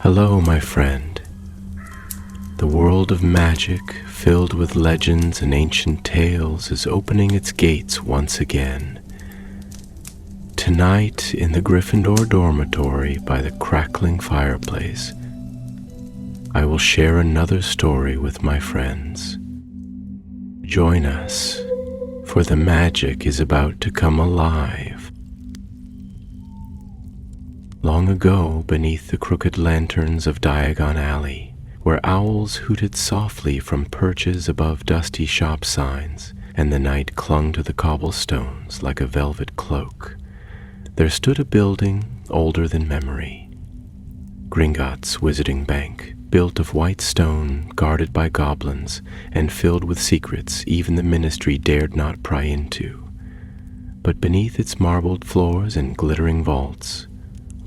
Hello, my friend. The world of magic, filled with legends and ancient tales, is opening its gates once again. Tonight, in the Gryffindor dormitory by the crackling fireplace, I will share another story with my friends. Join us, for the magic is about to come alive. Long ago, beneath the crooked lanterns of Diagon Alley, where owls hooted softly from perches above dusty shop signs, and the night clung to the cobblestones like a velvet cloak, there stood a building older than memory. Gringotts Wizarding Bank, built of white stone, guarded by goblins, and filled with secrets even the ministry dared not pry into. But beneath its marbled floors and glittering vaults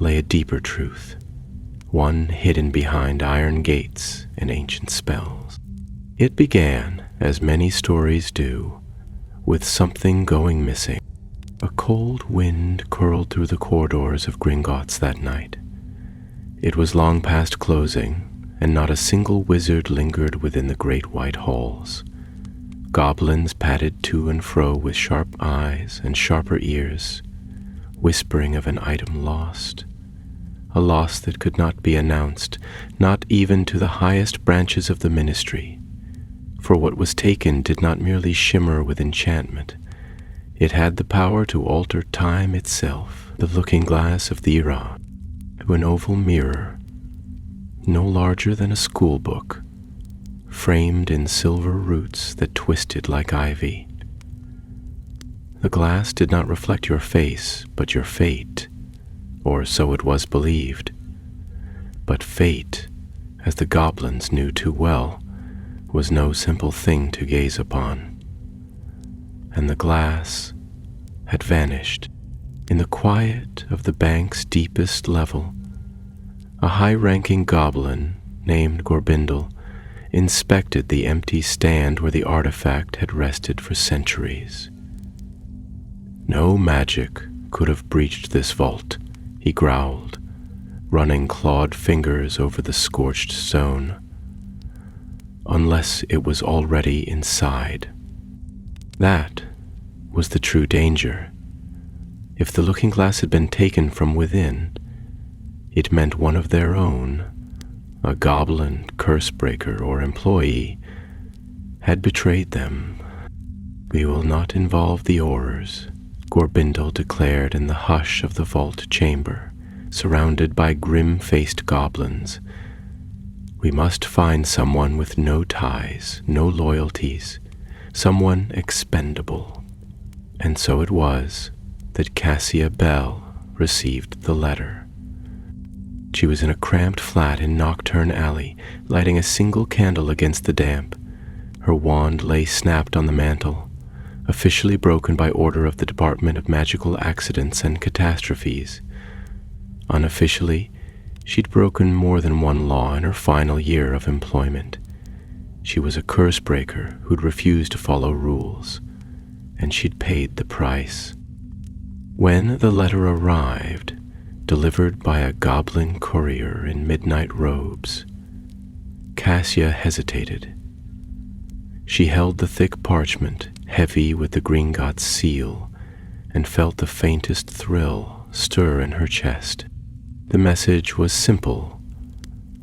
lay a deeper truth, one hidden behind iron gates and ancient spells. It began, as many stories do, with something going missing. A cold wind curled through the corridors of Gringotts that night. It was long past closing, and not a single wizard lingered within the great white halls. Goblins padded to and fro with sharp eyes and sharper ears, whispering of an item lost, a loss that could not be announced, not even to the highest branches of the ministry. For what was taken did not merely shimmer with enchantment. It had the power to alter time itself, the looking glass of the era, to an oval mirror, no larger than a school book, framed in silver roots that twisted like ivy. The glass did not reflect your face, but your fate, or so it was believed. But fate, as the goblins knew too well, was no simple thing to gaze upon. And the glass had vanished. In the quiet of the bank's deepest level, a high-ranking goblin named Gorbindel inspected the empty stand where the artifact had rested for centuries. No magic could have breached this vault, he growled, running clawed fingers over the scorched stone, unless it was already inside. That was the true danger. If the looking glass had been taken from within, it meant one of their own, a goblin, curse-breaker, or employee, had betrayed them. "We will not involve the Aurors," Gorbindel declared in the hush of the vault chamber, surrounded by grim-faced goblins. "We must find someone with no ties, no loyalties, someone expendable." And so it was that Cassia Bell received the letter. She was in a cramped flat in Nocturne Alley, lighting a single candle against the damp. Her wand lay snapped on the mantel, officially broken by order of the Department of Magical Accidents and Catastrophes. Unofficially, she'd broken more than one law in her final year of employment. She was a curse breaker who'd refused to follow rules, and she'd paid the price. When the letter arrived, delivered by a goblin courier in midnight robes, Cassia hesitated. She held the thick parchment, heavy with the Gringotts seal, and felt the faintest thrill stir in her chest. The message was simple: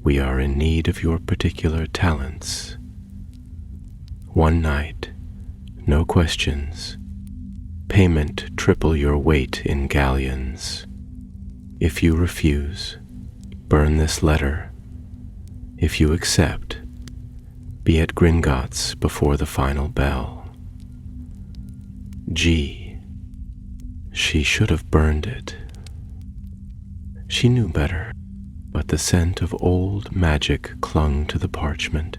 "We are in need of your particular talents. One night, no questions. Payment triple your weight in galleons. If you refuse, burn this letter. If you accept, be at Gringotts before the final bell." She should have burned it. She knew better, but the scent of old magic clung to the parchment,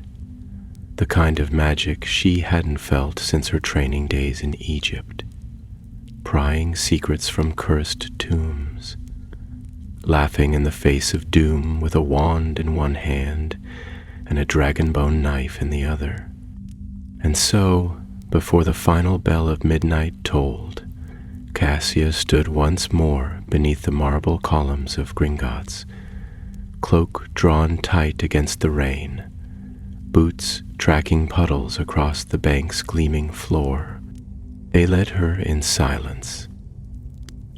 the kind of magic she hadn't felt since her training days in Egypt, prying secrets from cursed tombs, laughing in the face of doom with a wand in one hand and a dragon-bone knife in the other. And so, before the final bell of midnight tolled, Cassia stood once more beneath the marble columns of Gringotts, cloak drawn tight against the rain, boots tracking puddles across the bank's gleaming floor. They led her in silence.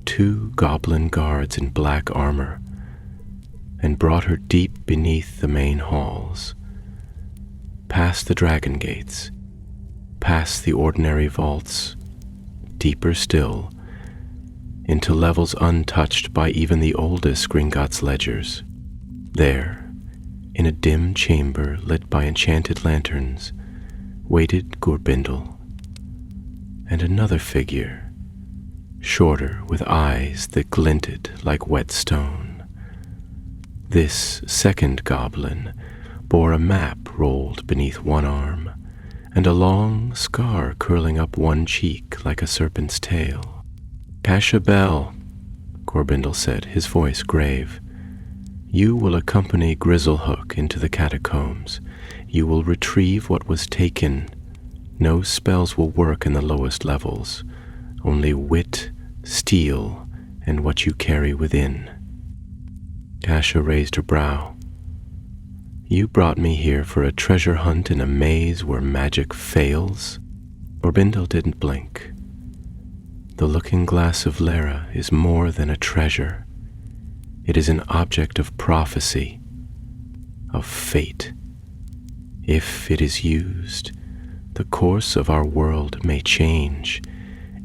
2 goblin guards in black armor, and brought her deep beneath the main halls, past the dragon gates, past the ordinary vaults, deeper still, into levels untouched by even the oldest Gringotts ledgers. There, in a dim chamber lit by enchanted lanterns, waited Gorbindel, and another figure, shorter with eyes that glinted like wet stone. This second goblin bore a map rolled beneath one arm, and a long scar curling up one cheek like a serpent's tail. "Cassia Bell," Gorbindel said, his voice grave. "You will accompany Grizzlehook into the catacombs. You will retrieve what was taken. No spells will work in the lowest levels. Only wit, steel, and what you carry within." Cassia raised her brow. "You brought me here for a treasure hunt in a maze where magic fails?" Gorbindel didn't blink. "The looking glass of Lara is more than a treasure. It is an object of prophecy, of fate. If it is used, the course of our world may change.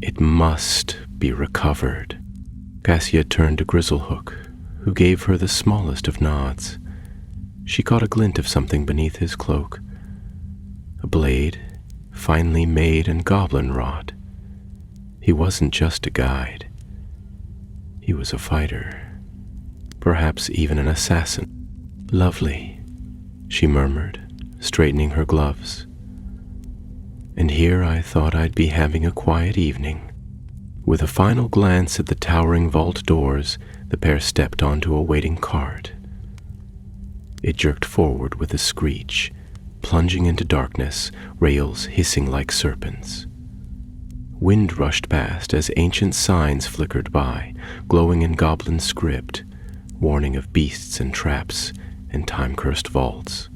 It must be recovered." Cassia turned to Grizzlehook, who gave her the smallest of nods. She caught a glint of something beneath his cloak. A blade, finely made and goblin-wrought. He wasn't just a guide. He was a fighter. Perhaps even an assassin. "Lovely," she murmured, straightening her gloves. "And here I thought I'd be having a quiet evening." With a final glance at the towering vault doors, the pair stepped onto a waiting cart. It jerked forward with a screech, plunging into darkness, rails hissing like serpents. Wind rushed past as ancient signs flickered by, glowing in goblin script, warning of beasts and traps and time-cursed vaults.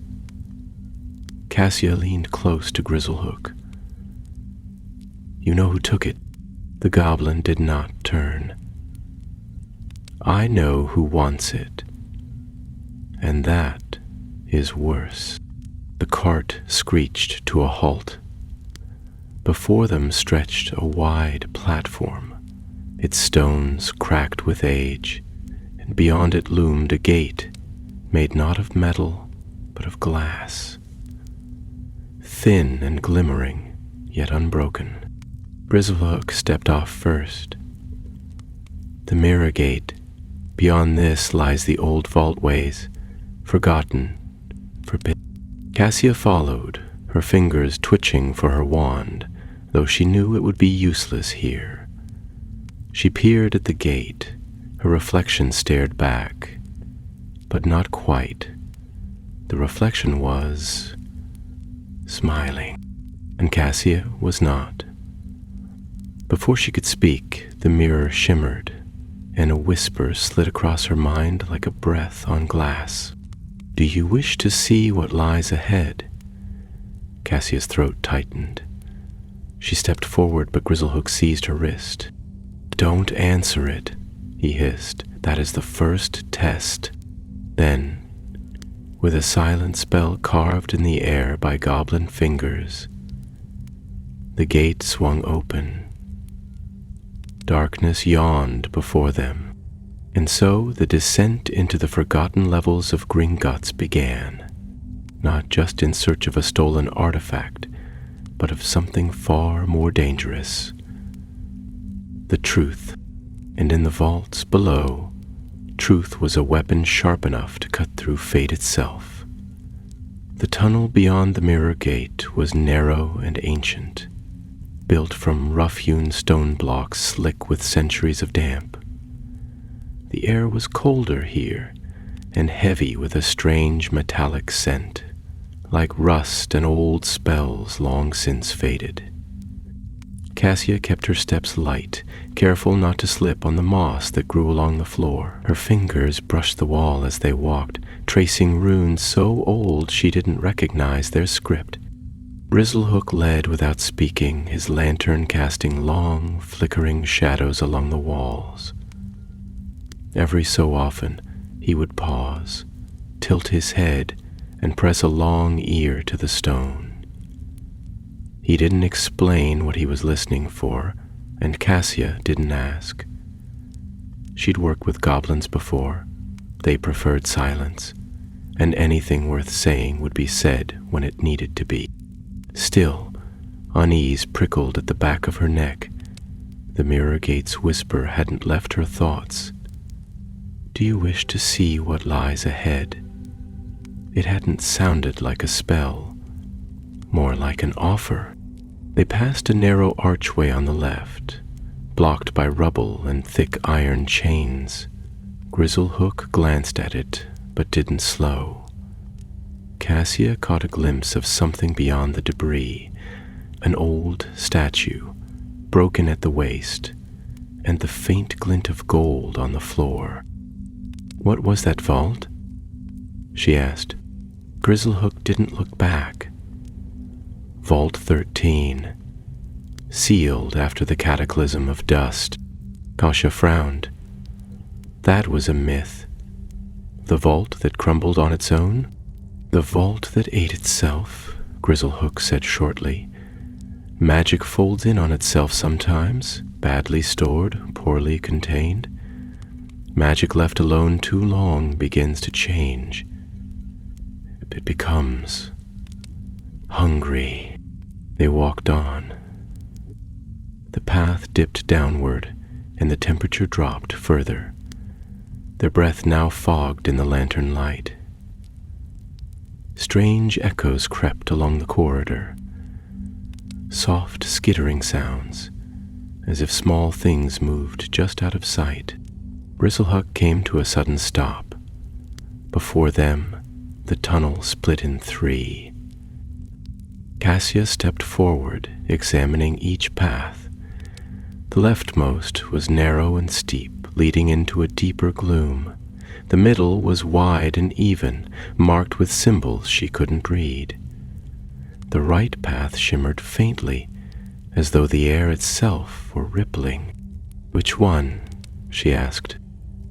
Cassia leaned close to Grizzlehook. "You know who took it?" The goblin did not turn. "I know who wants it, and that is worse." The cart screeched to a halt. Before them stretched a wide platform, its stones cracked with age, and beyond it loomed a gate made not of metal but of glass, thin and glimmering, yet unbroken. Grizzlehook stepped off first. "The mirror gate. Beyond this lies the old vaultways, forgotten, forbidden." Cassia followed, her fingers twitching for her wand, though she knew it would be useless here. She peered at the gate. Her reflection stared back, but not quite. The reflection was smiling, and Cassia was not. Before she could speak, the mirror shimmered, and a whisper slid across her mind like a breath on glass. "Do you wish to see what lies ahead?" Cassia's throat tightened. She stepped forward, but Grizzlehook seized her wrist. "Don't answer it," he hissed. "That is the first test." Then, with a silent spell carved in the air by goblin fingers, the gate swung open. Darkness yawned before them, and so the descent into the forgotten levels of Gringotts began, not just in search of a stolen artifact, but of something far more dangerous. The truth, and in the vaults below, truth was a weapon sharp enough to cut through fate itself. The tunnel beyond the mirror gate was narrow and ancient, built from rough-hewn stone blocks slick with centuries of damp. The air was colder here, and heavy with a strange metallic scent, like rust and old spells long since faded. Cassia kept her steps light, careful not to slip on the moss that grew along the floor. Her fingers brushed the wall as they walked, tracing runes so old she didn't recognize their script. Grizzlehook led without speaking, his lantern casting long, flickering shadows along the walls. Every so often, he would pause, tilt his head, and press a long ear to the stone. He didn't explain what he was listening for, and Cassia didn't ask. She'd worked with goblins before. They preferred silence, and anything worth saying would be said when it needed to be. Still, unease prickled at the back of her neck. The mirror gate's whisper hadn't left her thoughts. "Do you wish to see what lies ahead?" It hadn't sounded like a spell, more like an offer. They passed a narrow archway on the left, blocked by rubble and thick iron chains. Grizzlehook glanced at it, but didn't slow. Cassia caught a glimpse of something beyond the debris, an old statue, broken at the waist, and the faint glint of gold on the floor. "What was that vault?" she asked. Grizzlehook didn't look back. Vault 13, sealed after the cataclysm of dust. Kasia frowned. That was a myth. The vault that crumbled on its own? "The vault that ate itself," Grizzlehook said shortly. "Magic folds in on itself sometimes, badly stored, poorly contained. Magic left alone too long begins to change. It becomes hungry." They walked on. The path dipped downward, and the temperature dropped further. Their breath now fogged in the lantern light. Strange echoes crept along the corridor. Soft skittering sounds, as if small things moved just out of sight. Grizzlehook came to a sudden stop. Before them, the tunnel split in 3. Cassia stepped forward, examining each path. The leftmost was narrow and steep, leading into a deeper gloom. The middle was wide and even, marked with symbols she couldn't read. The right path shimmered faintly, as though the air itself were rippling. "Which one?" she asked.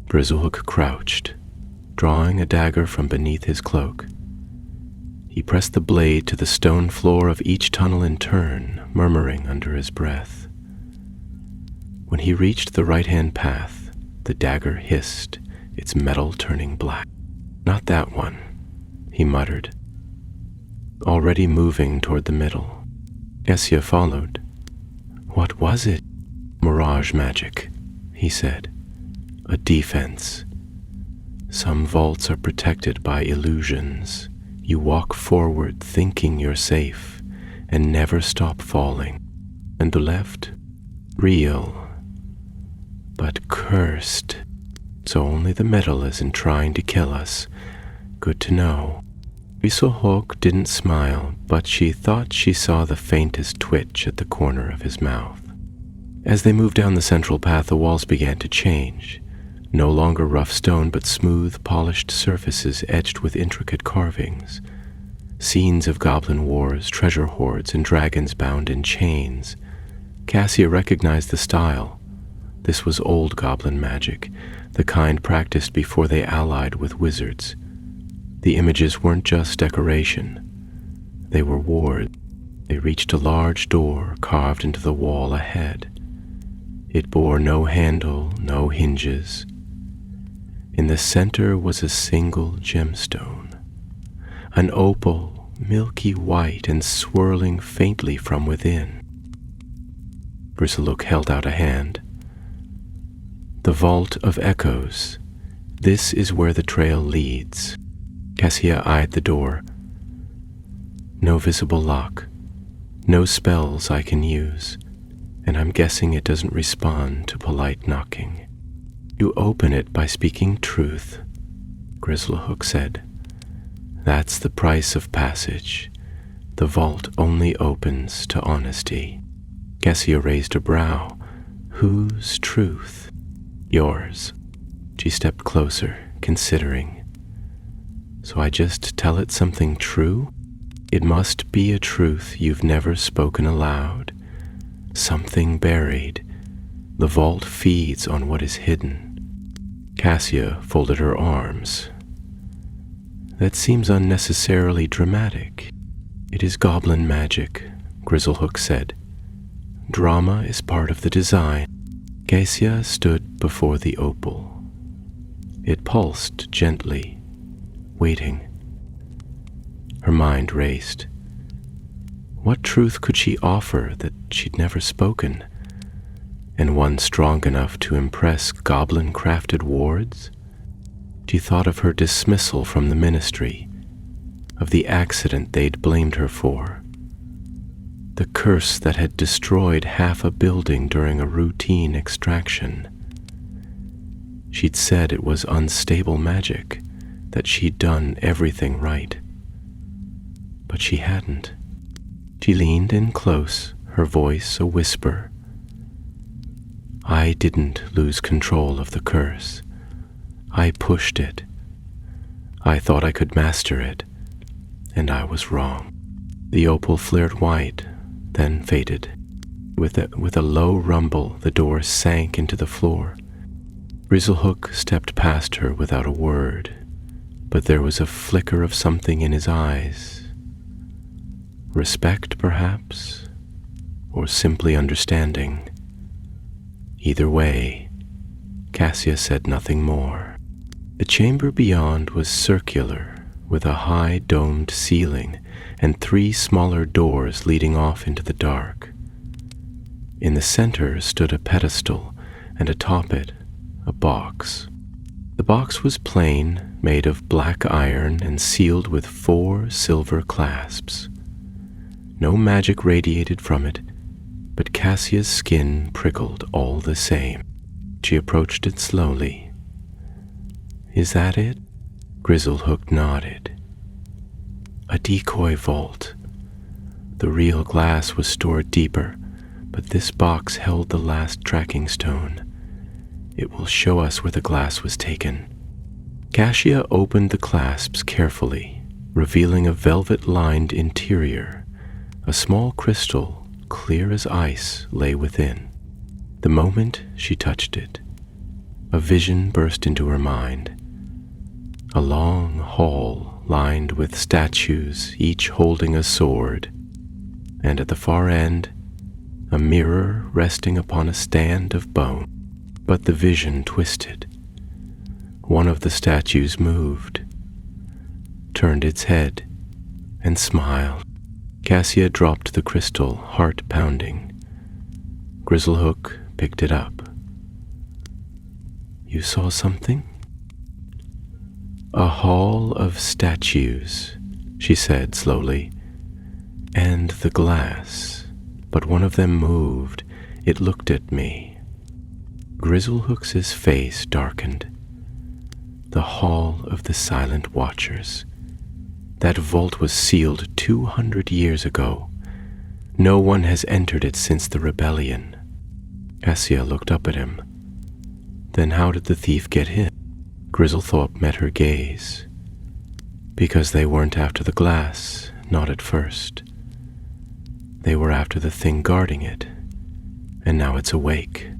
Grizzlehook crouched, drawing a dagger from beneath his cloak. He pressed the blade to the stone floor of each tunnel in turn, murmuring under his breath. When he reached the right-hand path, the dagger hissed, its metal turning black. "Not that one," he muttered, already moving toward the middle. Cassia followed. "What was it?" "Mirage magic," he said. "A defense. Some vaults are protected by illusions. You walk forward thinking you're safe and never stop falling. And the left, real, but cursed. So only the middle isn't trying to kill us. Good to know." Grizzlehook didn't smile, but she thought she saw the faintest twitch at the corner of his mouth. As they moved down the central path, the walls began to change. No longer rough stone, but smooth, polished surfaces etched with intricate carvings. Scenes of goblin wars, treasure hoards, and dragons bound in chains. Cassia recognized the style. This was old goblin magic, the kind practiced before they allied with wizards. The images weren't just decoration. They were wards. They reached a large door carved into the wall ahead. It bore no handle, no hinges. In the center was a single gemstone, an opal, milky white and swirling faintly from within. Grizzlehook held out a hand. "The Vault of Echoes. This is where the trail leads." Cassia eyed the door. "No visible lock, no spells I can use, and I'm guessing it doesn't respond to polite knocking. You open it by speaking truth," Grizzlehook said. "That's the price of passage. The vault only opens to honesty." Cassia raised a brow. Whose truth? Yours. She stepped closer, considering. So I just tell it something true? It must be a truth you've never spoken aloud. Something buried. The vault feeds on what is hidden. Cassia folded her arms. That seems unnecessarily dramatic. It is goblin magic, Grizzlehook said. Drama is part of the design. Cassia stood before the opal. It pulsed gently, waiting. Her mind raced. What truth could she offer that she'd never spoken, and one strong enough to impress goblin-crafted wards? She thought of her dismissal from the ministry, of the accident they'd blamed her for, the curse that had destroyed half a building during a routine extraction. She'd said it was unstable magic, that she'd done everything right. But she hadn't. She leaned in close, her voice a whisper. I didn't lose control of the curse. I pushed it. I thought I could master it, and I was wrong. The opal flared white, then faded. With a low rumble, the door sank into the floor. Grizzlehook stepped past her without a word, but there was a flicker of something in his eyes. Respect, perhaps, or simply understanding. Either way, Cassia said nothing more. The chamber beyond was circular, with a high domed ceiling and 3 smaller doors leading off into the dark. In the center stood a pedestal, and atop it, a box. The box was plain, made of black iron and sealed with 4 silver clasps. No magic radiated from it, but Cassia's skin prickled all the same. She approached it slowly. Is that it? Grizzlehook nodded. A decoy vault. The real glass was stored deeper, but this box held the last tracking stone. It will show us where the glass was taken. Cassia opened the clasps carefully, revealing a velvet-lined interior. A small crystal, clear as ice, lay within. The moment she touched it, a vision burst into her mind. A long hall lined with statues, each holding a sword, and at the far end, a mirror resting upon a stand of bone. But the vision twisted. One of the statues moved, turned its head, and smiled. Cassia dropped the crystal, heart pounding. Grizzlehook picked it up. You saw something? A hall of statues, she said slowly, and the glass, but one of them moved. It looked at me. Grizzlehook's face darkened. The Hall of the Silent Watchers. That vault was sealed 200 years ago. No one has entered it since the rebellion. Cassia looked up at him. Then how did the thief get in? Grizzlethorpe met her gaze. Because they weren't after the glass, not at first. They were after the thing guarding it, and now it's awake.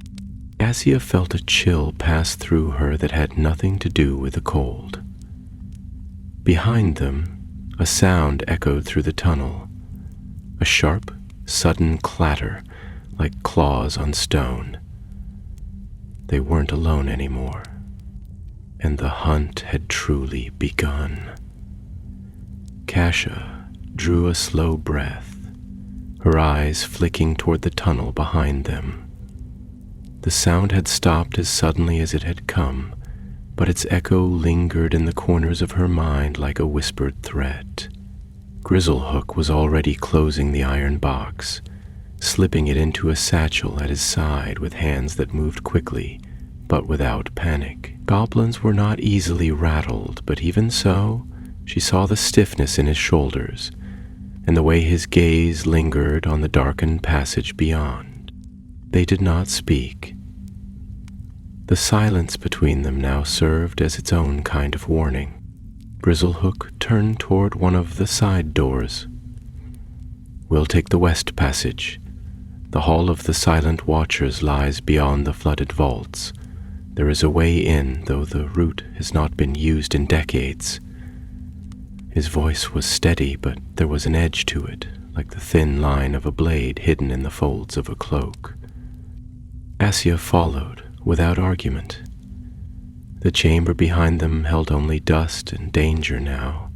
Cassia felt a chill pass through her that had nothing to do with the cold. Behind them, a sound echoed through the tunnel, a sharp, sudden clatter like claws on stone. They weren't alone anymore, and the hunt had truly begun. Cassia drew a slow breath, her eyes flicking toward the tunnel behind them. The sound had stopped as suddenly as it had come, but its echo lingered in the corners of her mind like a whispered threat. Grizzlehook was already closing the iron box, slipping it into a satchel at his side with hands that moved quickly, but without panic. Goblins were not easily rattled, but even so, she saw the stiffness in his shoulders, and the way his gaze lingered on the darkened passage beyond. They did not speak. The silence between them now served as its own kind of warning. Grizzlehook turned toward one of the side doors. "We'll take the west passage. The Hall of the Silent Watchers lies beyond the flooded vaults. There is a way in, though the route has not been used in decades." His voice was steady, but there was an edge to it, like the thin line of a blade hidden in the folds of a cloak. Cassia followed, without argument. The chamber behind them held only dust and danger now,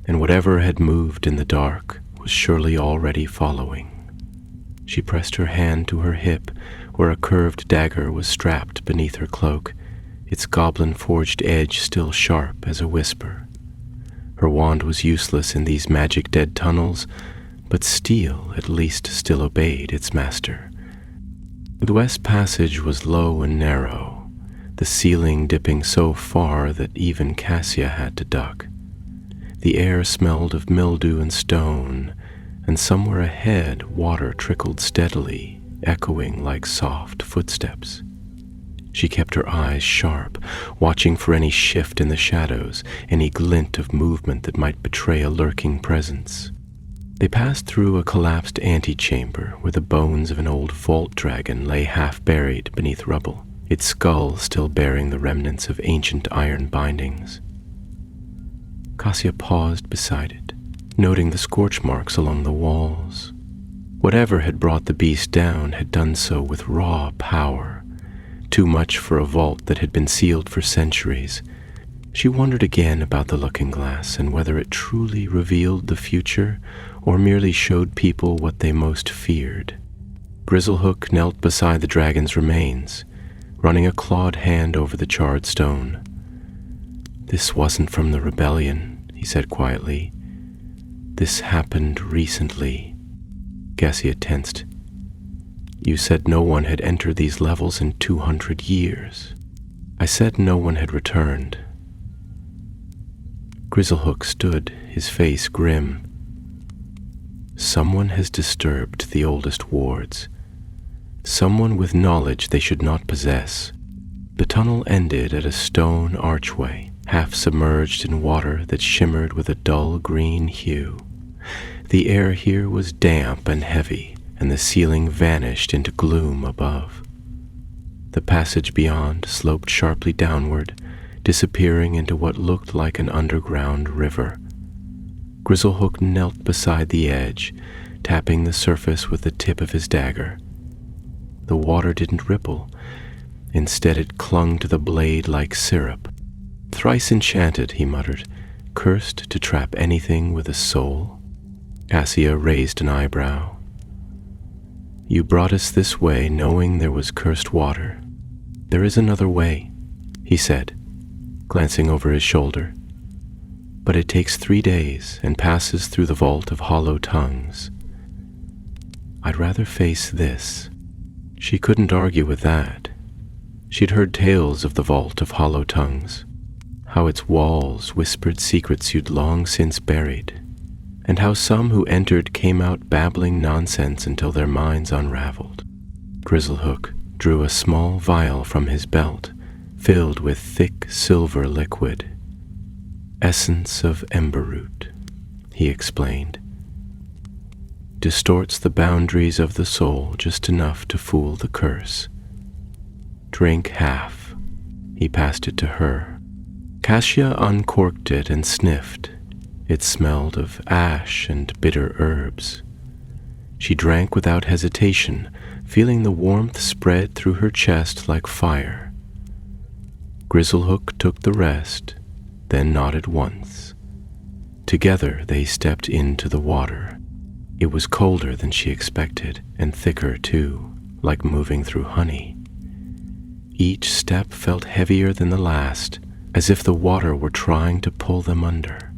and whatever had moved in the dark was surely already following. She pressed her hand to her hip, where a curved dagger was strapped beneath her cloak, its goblin-forged edge still sharp as a whisper. Her wand was useless in these magic-dead tunnels, but steel at least still obeyed its master. The west passage was low and narrow, the ceiling dipping so far that even Cassia had to duck. The air smelled of mildew and stone, and somewhere ahead water trickled steadily, echoing like soft footsteps. She kept her eyes sharp, watching for any shift in the shadows, any glint of movement that might betray a lurking presence. They passed through a collapsed antechamber where the bones of an old vault dragon lay half buried beneath rubble, its skull still bearing the remnants of ancient iron bindings. Cassia paused beside it, noting the scorch marks along the walls. Whatever had brought the beast down had done so with raw power, too much for a vault that had been sealed for centuries. She wondered again about the looking glass and whether it truly revealed the future or merely showed people what they most feared. Grizzlehook knelt beside the dragon's remains, running a clawed hand over the charred stone. "This wasn't from the rebellion," he said quietly. "This happened recently." Cassia tensed. "You said no one had entered these levels in 200 years. I said no one had returned." Grizzlehook stood, his face grim. "Someone has disturbed the oldest wards. Someone with knowledge they should not possess." The tunnel ended at a stone archway, half submerged in water that shimmered with a dull green hue. The air here was damp and heavy, and the ceiling vanished into gloom above. The passage beyond sloped sharply downward, disappearing into what looked like an underground river. Grizzlehook knelt beside the edge, tapping the surface with the tip of his dagger. The water didn't ripple. Instead, it clung to the blade like syrup. "Thrice enchanted," he muttered, "cursed to trap anything with a soul." Cassia raised an eyebrow. "You brought us this way knowing there was cursed water. There is another way," he said, glancing over his shoulder. "But it takes 3 days and passes through the vault of hollow tongues. I'd rather face this." She couldn't argue with that. She'd heard tales of the vault of hollow tongues, how its walls whispered secrets you'd long since buried, and how some who entered came out babbling nonsense until their minds unraveled. Grizzlehook drew a small vial from his belt, filled with thick silver liquid. "Essence of emberroot," he explained. "Distorts the boundaries of the soul just enough to fool the curse. Drink half." He passed it to her. Cassia uncorked it and sniffed. It smelled of ash and bitter herbs. She drank without hesitation, feeling the warmth spread through her chest like fire. Grizzlehook took the rest, then nodded once. Together they stepped into the water. It was colder than she expected, and thicker too, like moving through honey. Each step felt heavier than the last, as if the water were trying to pull them under.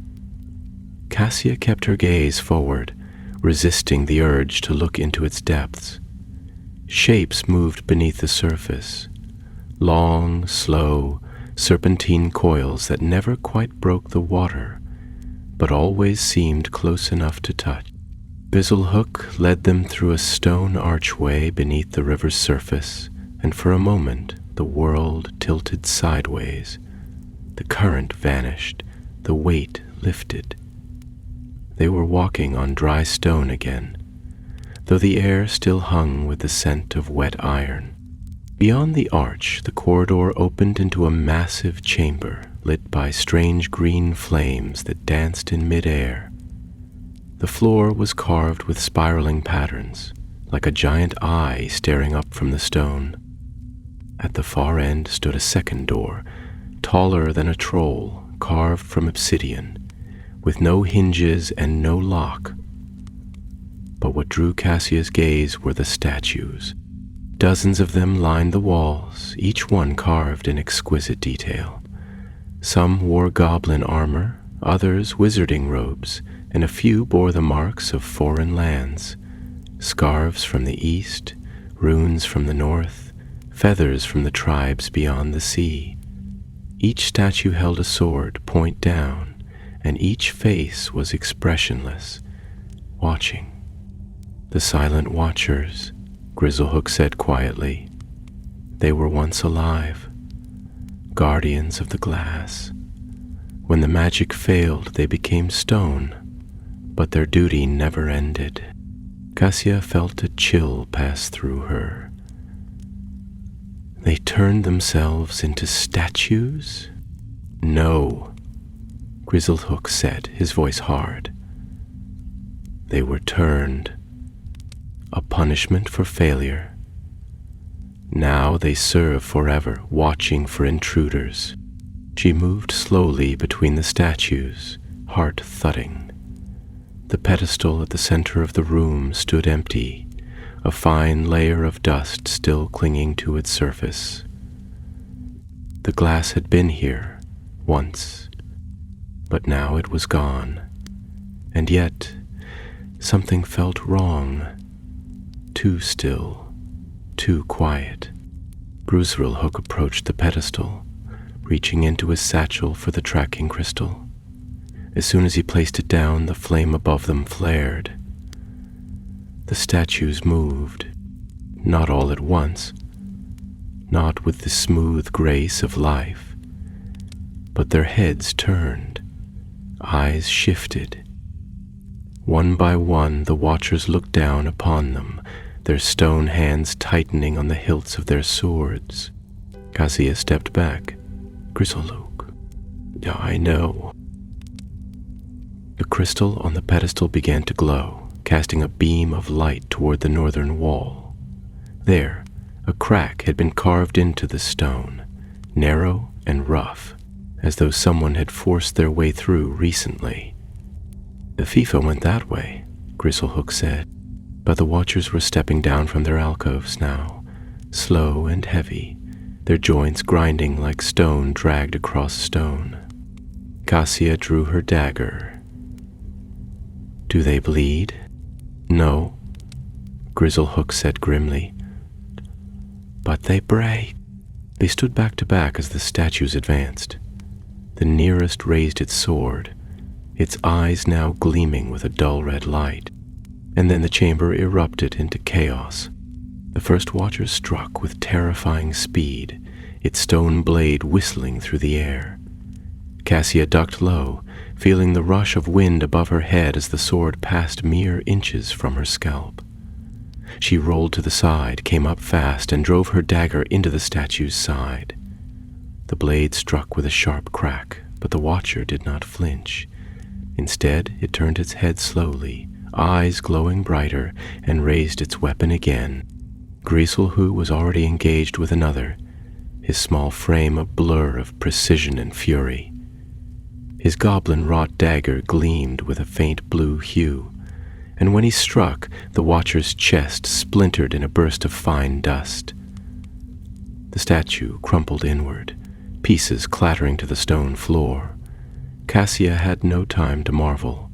Cassia kept her gaze forward, resisting the urge to look into its depths. Shapes moved beneath the surface, long, slow, serpentine coils that never quite broke the water, but always seemed close enough to touch. Grizzlehook led them through a stone archway beneath the river's surface, and for a moment the world tilted sideways. The current vanished, the weight lifted. They were walking on dry stone again, though the air still hung with the scent of wet iron. Beyond the arch, the corridor opened into a massive chamber lit by strange green flames that danced in mid-air. The floor was carved with spiraling patterns, like a giant eye staring up from the stone. At the far end stood a second door, taller than a troll, carved from obsidian, with no hinges and no lock. But what drew Cassia's gaze were the statues. Dozens of them lined the walls, each one carved in exquisite detail. Some wore goblin armor, others wizarding robes, and a few bore the marks of foreign lands. Scarves from the east, runes from the north, feathers from the tribes beyond the sea. Each statue held a sword, point down, and each face was expressionless, watching. The silent watchers, Grizzlehook said quietly. They were once alive, guardians of the glass. When the magic failed, they became stone, but their duty never ended. Cassia felt a chill pass through her. They turned themselves into statues? No, Grizzlehook said, his voice hard. They were turned. A punishment for failure. Now they serve forever, watching for intruders. She moved slowly between the statues, heart thudding. The pedestal at the center of the room stood empty, a fine layer of dust still clinging to its surface. The glass had been here once, but now it was gone. And yet, something felt wrong. Too still, too quiet. Grizzlehook approached the pedestal, reaching into his satchel for the tracking crystal. As soon as he placed it down, the flame above them flared. The statues moved, not all at once, not with the smooth grace of life, but their heads turned, eyes shifted. One by one, the watchers looked down upon them, their stone hands tightening on the hilts of their swords. Cassia stepped back. Grizzlehook, I know. The crystal on the pedestal began to glow, casting a beam of light toward the northern wall. There, a crack had been carved into the stone, narrow and rough, as though someone had forced their way through recently. The FIFA went that way, Grizzlehook said, but the watchers were stepping down from their alcoves now, slow and heavy, their joints grinding like stone dragged across stone. Cassia drew her dagger. Do they bleed? No, Grizzlehook said grimly. But they break. They stood back to back as the statues advanced. The nearest raised its sword, its eyes now gleaming with a dull red light. And then the chamber erupted into chaos. The first watcher struck with terrifying speed, its stone blade whistling through the air. Cassia ducked low, feeling the rush of wind above her head as the sword passed mere inches from her scalp. She rolled to the side, came up fast, and drove her dagger into the statue's side. The blade struck with a sharp crack, but the watcher did not flinch. Instead, it turned its head slowly, eyes glowing brighter, and raised its weapon again. Grizzlehook was already engaged with another, his small frame a blur of precision and fury. His goblin-wrought dagger gleamed with a faint blue hue, and when he struck, the watcher's chest splintered in a burst of fine dust. The statue crumpled inward, pieces clattering to the stone floor. Cassia had no time to marvel.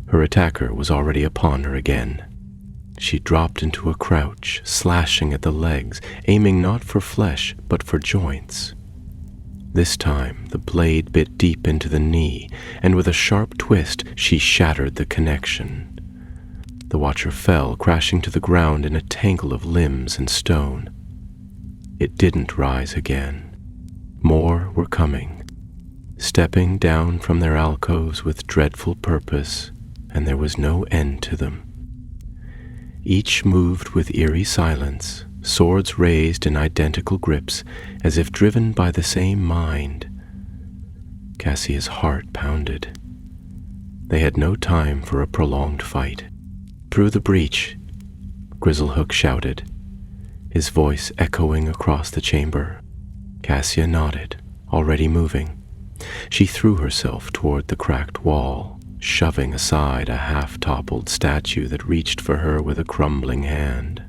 Her attacker was already upon her again. She dropped into a crouch, slashing at the legs, aiming not for flesh, but for joints. This time, the blade bit deep into the knee, and with a sharp twist, she shattered the connection. The watcher fell, crashing to the ground in a tangle of limbs and stone. It didn't rise again. More were coming, stepping down from their alcoves with dreadful purpose, and there was no end to them. Each moved with eerie silence, swords raised in identical grips, as if driven by the same mind. Cassia's heart pounded. They had no time for a prolonged fight. Through the breach, Grizzlehook shouted, his voice echoing across the chamber. Cassia nodded, already moving. She threw herself toward the cracked wall, shoving aside a half-toppled statue that reached for her with a crumbling hand.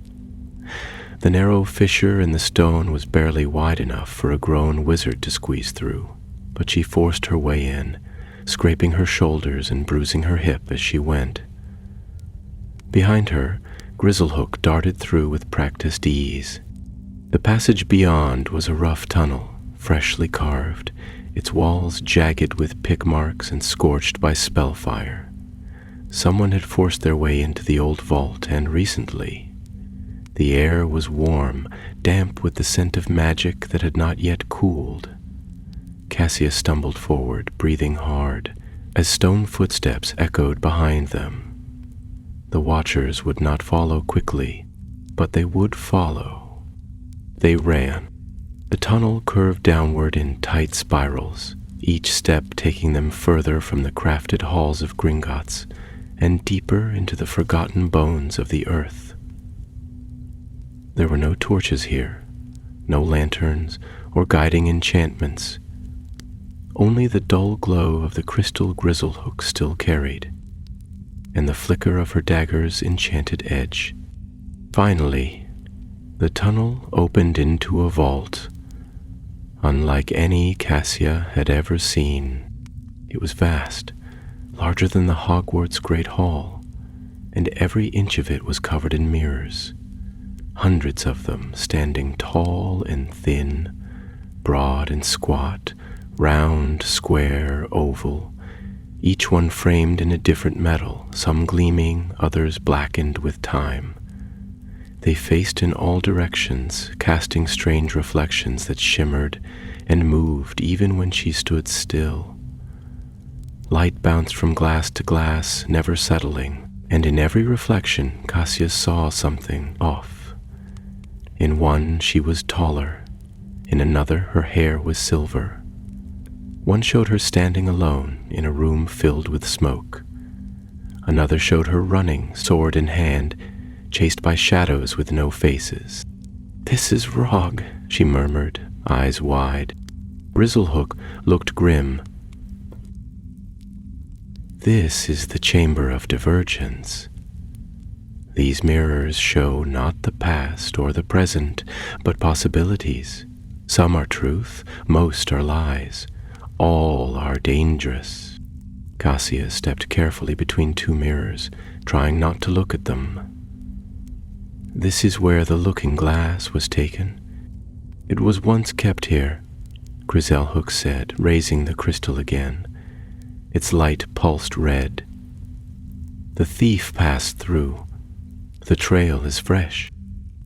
The narrow fissure in the stone was barely wide enough for a grown wizard to squeeze through, but she forced her way in, scraping her shoulders and bruising her hip as she went. Behind her, Grizzlehook darted through with practiced ease. The passage beyond was a rough tunnel, freshly carved, its walls jagged with pick marks and scorched by spellfire. Someone had forced their way into the old vault, and recently. The air was warm, damp with the scent of magic that had not yet cooled. Cassia stumbled forward, breathing hard, as stone footsteps echoed behind them. The watchers would not follow quickly, but they would follow. They ran. The tunnel curved downward in tight spirals, each step taking them further from the crafted halls of Gringotts and deeper into the forgotten bones of the earth. There were no torches here, no lanterns or guiding enchantments. Only the dull glow of the crystal Grizzlehook still carried, and the flicker of her dagger's enchanted edge. Finally, the tunnel opened into a vault, unlike any Cassia had ever seen. It was vast, larger than the Hogwarts Great Hall, and every inch of it was covered in mirrors, hundreds of them standing tall and thin, broad and squat, round, square, oval, each one framed in a different metal, some gleaming, others blackened with time. They faced in all directions, casting strange reflections that shimmered and moved even when she stood still. Light bounced from glass to glass, never settling, and in every reflection Cassia saw something off. In one she was taller, in another her hair was silver. One showed her standing alone in a room filled with smoke. Another showed her running, sword in hand, chased by shadows with no faces. "This is Rog," she murmured, eyes wide. Grizzlehook looked grim. "This is the Chamber of Divergence. These mirrors show not the past or the present, but possibilities. Some are truth, most are lies. All are dangerous." Cassia stepped carefully between two mirrors, trying not to look at them. "This is where the looking glass was taken. It was once kept here," Grizzlehook said, raising the crystal again. Its light pulsed red. "The thief passed through. The trail is fresh."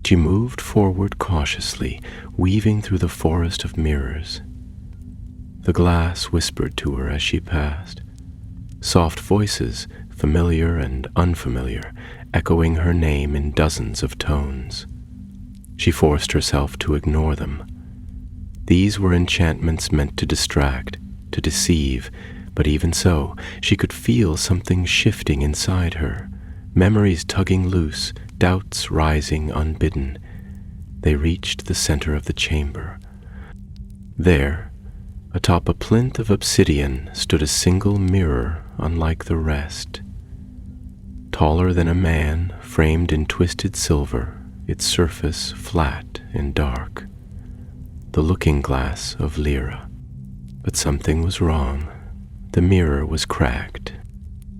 She moved forward cautiously, weaving through the forest of mirrors. The glass whispered to her as she passed, soft voices, familiar and unfamiliar, echoing her name in dozens of tones. She forced herself to ignore them. These were enchantments meant to distract, to deceive, but even so, she could feel something shifting inside her, memories tugging loose, doubts rising unbidden. They reached the center of the chamber. There, atop a plinth of obsidian, stood a single mirror unlike the rest. Taller than a man, framed in twisted silver, its surface flat and dark. The looking glass of Lyra. But something was wrong. The mirror was cracked.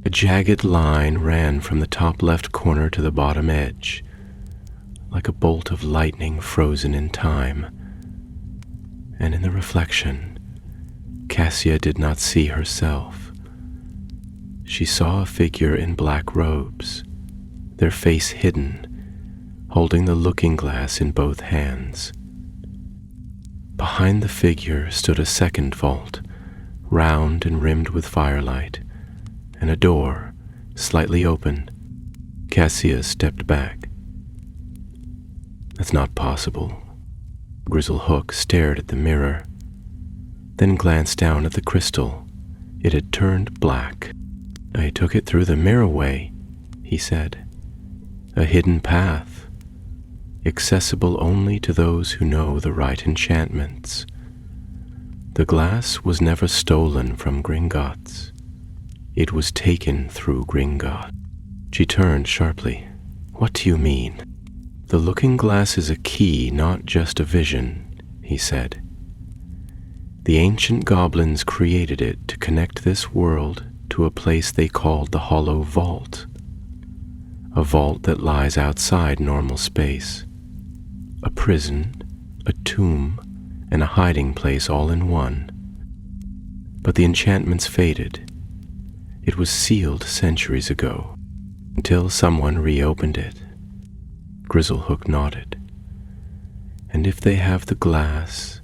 A jagged line ran from the top left corner to the bottom edge, like a bolt of lightning frozen in time. And in the reflection, Cassia did not see herself. She saw a figure in black robes, their face hidden, holding the looking glass in both hands. Behind the figure stood a second vault, round and rimmed with firelight, and a door, slightly open. Cassia stepped back. "That's not possible." Grizzlehook stared at the mirror, then glanced down at the crystal. It had turned black. "I took it through the mirrorway," he said. "A hidden path, accessible only to those who know the right enchantments. The glass was never stolen from Gringotts. It was taken through Gringotts." She turned sharply. "What do you mean?" "The looking glass is a key, not just a vision," he said. "The ancient goblins created it to connect this world to a place they called the Hollow Vault, a vault that lies outside normal space, a prison, a tomb, and a hiding place all in one. But the enchantments faded. It was sealed centuries ago, until someone reopened it." Grizzlehook nodded. "And if they have the glass,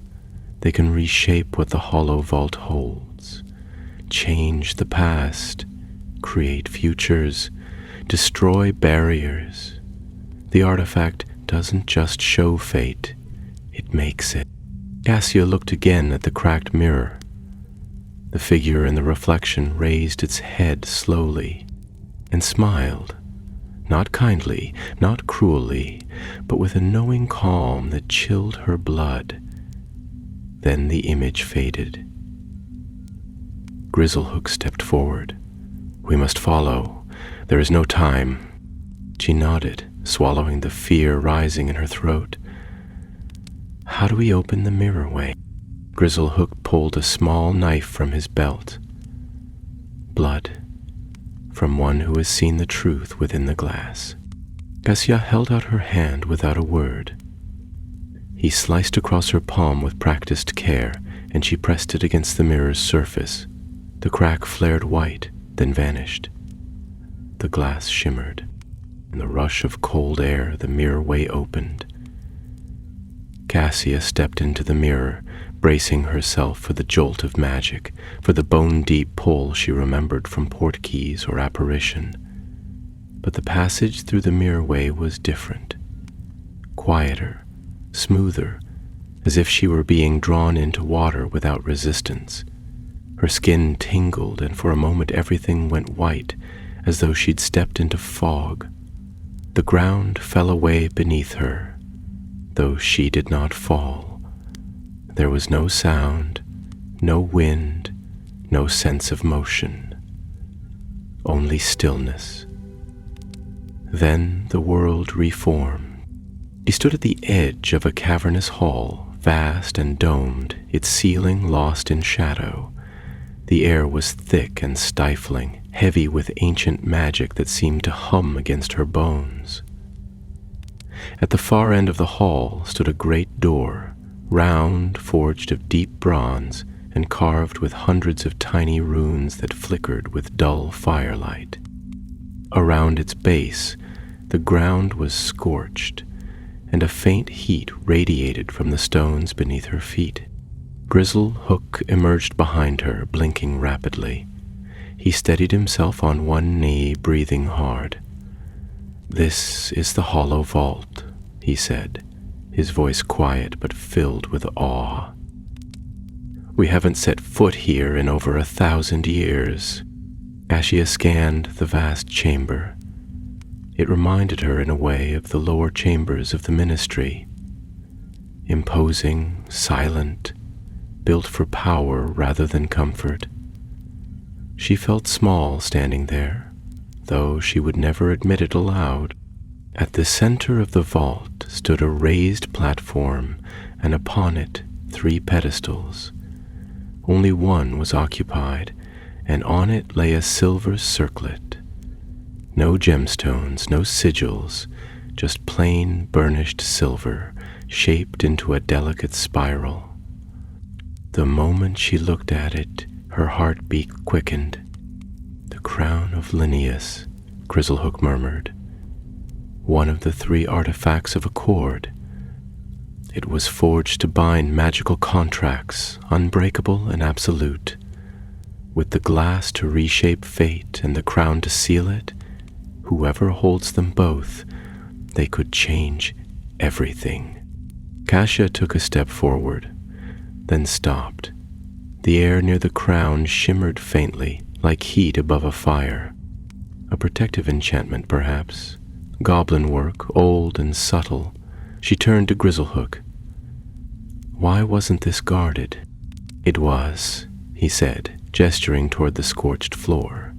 they can reshape what the Hollow Vault holds, change the past, create futures, destroy barriers. The artifact doesn't just show fate, it makes it." Cassia looked again at the cracked mirror. The figure in the reflection raised its head slowly and smiled, not kindly, not cruelly, but with a knowing calm that chilled her blood. Then the image faded. Grizzlehook stepped forward. "We must follow. There is no time." She nodded, swallowing the fear rising in her throat. "How do we open the mirrorway?" Grizzlehook pulled a small knife from his belt. Blood, from one who has seen the truth within the glass. Cassia held out her hand without a word. He sliced across her palm with practiced care, and she pressed it against the mirror's surface. The crack flared white, then vanished. The glass shimmered. In the rush of cold air, the mirrorway opened. Cassia stepped into the mirror, bracing herself for the jolt of magic, for the bone-deep pull she remembered from portkeys or apparition. But the passage through the mirrorway was different, quieter, smoother, as if she were being drawn into water without resistance. Her skin tingled, and for a moment everything went white, as though she'd stepped into fog. The ground fell away beneath her, though she did not fall. There was no sound, no wind, no sense of motion, only stillness. Then the world reformed. He stood at the edge of a cavernous hall, vast and domed, its ceiling lost in shadow. The air was thick and stifling, heavy with ancient magic that seemed to hum against her bones. At the far end of the hall stood a great door, round, forged of deep bronze, and carved with hundreds of tiny runes that flickered with dull firelight. Around its base, the ground was scorched, and a faint heat radiated from the stones beneath her feet. Grizzlehook emerged behind her, blinking rapidly. He steadied himself on one knee, breathing hard. "This is the Hollow Vault," he said, his voice quiet but filled with awe. "We haven't set foot here in over 1,000 years." Cassia scanned the vast chamber. It reminded her in a way of the lower chambers of the ministry. Imposing, silent, built for power rather than comfort. She felt small standing there, though she would never admit it aloud. At the center of the vault stood a raised platform, and upon it 3 pedestals. Only one was occupied, and on it lay a silver circlet. No gemstones, no sigils, just plain burnished silver, shaped into a delicate spiral. The moment she looked at it, her heartbeat quickened. "The crown of Linnaeus," Grizzlehook murmured. one of the 3 artifacts of accord. It was forged to bind magical contracts, unbreakable and absolute. With the glass to reshape fate and the crown to seal it, whoever holds them both, they could change everything. Cassia took a step forward, then stopped. The air near the crown shimmered faintly, like heat above a fire. A protective enchantment, perhaps. Goblin work, old and subtle. She turned to Grizzlehook. Why wasn't this guarded? It was, he said, gesturing toward the scorched floor.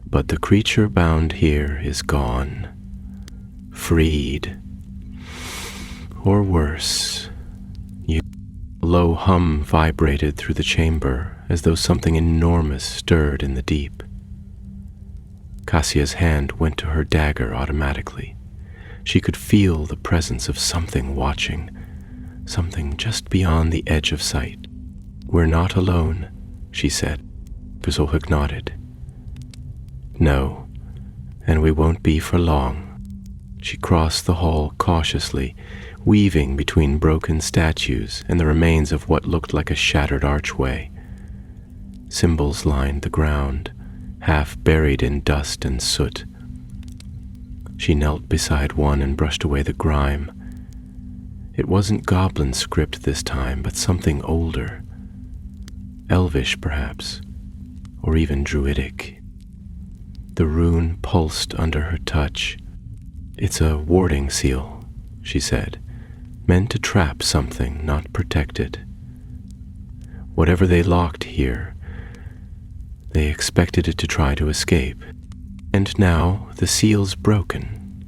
But the creature bound here is gone. Freed. Or worse. A low hum vibrated through the chamber, as though something enormous stirred in the deep. Cassia's hand went to her dagger automatically. She could feel the presence of something watching, something just beyond the edge of sight. "We're not alone," she said. Grizzlehook nodded. "No, and we won't be for long." She crossed the hall cautiously, weaving between broken statues and the remains of what looked like a shattered archway. Symbols lined the ground, half buried in dust and soot. She knelt beside one and brushed away the grime. It wasn't goblin script this time, but something older. Elvish, perhaps, or even druidic. The rune pulsed under her touch. "It's a warding seal," she said, "meant to trap something, not protect it. Whatever they locked here, they expected it to try to escape. And now the seal's broken,"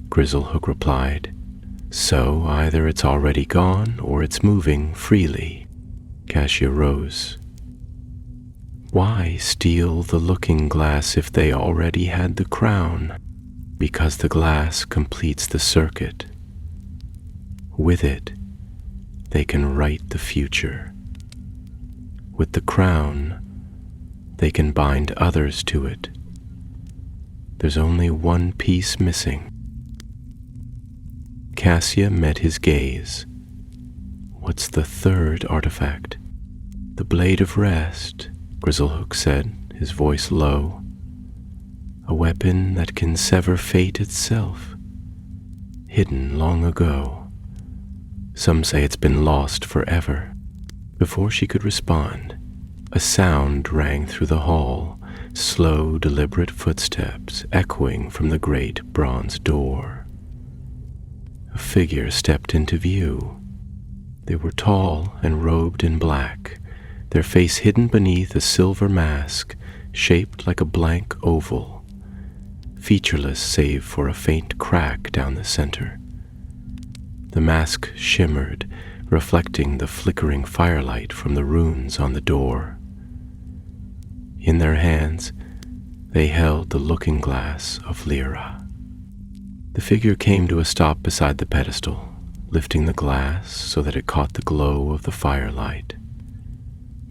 Grizzlehook replied. "So either it's already gone or it's moving freely." Cassia rose. Why steal the looking glass if they already had the crown? Because the glass completes the circuit. With it, they can write the future. With the crown, they can bind others to it. There's only one piece missing. Cassia met his gaze. "What's the 3rd artifact?" "The Blade of Rest," Grizzlehook said, his voice low. "A weapon that can sever fate itself. Hidden long ago. Some say it's been lost forever." Before she could respond, a sound rang through the hall, slow, deliberate footsteps echoing from the great bronze door. A figure stepped into view. They were tall and robed in black, their face hidden beneath a silver mask shaped like a blank oval, featureless save for a faint crack down the center. The mask shimmered, reflecting the flickering firelight from the runes on the door. In their hands, they held the looking glass of Lyra. The figure came to a stop beside the pedestal, lifting the glass so that it caught the glow of the firelight.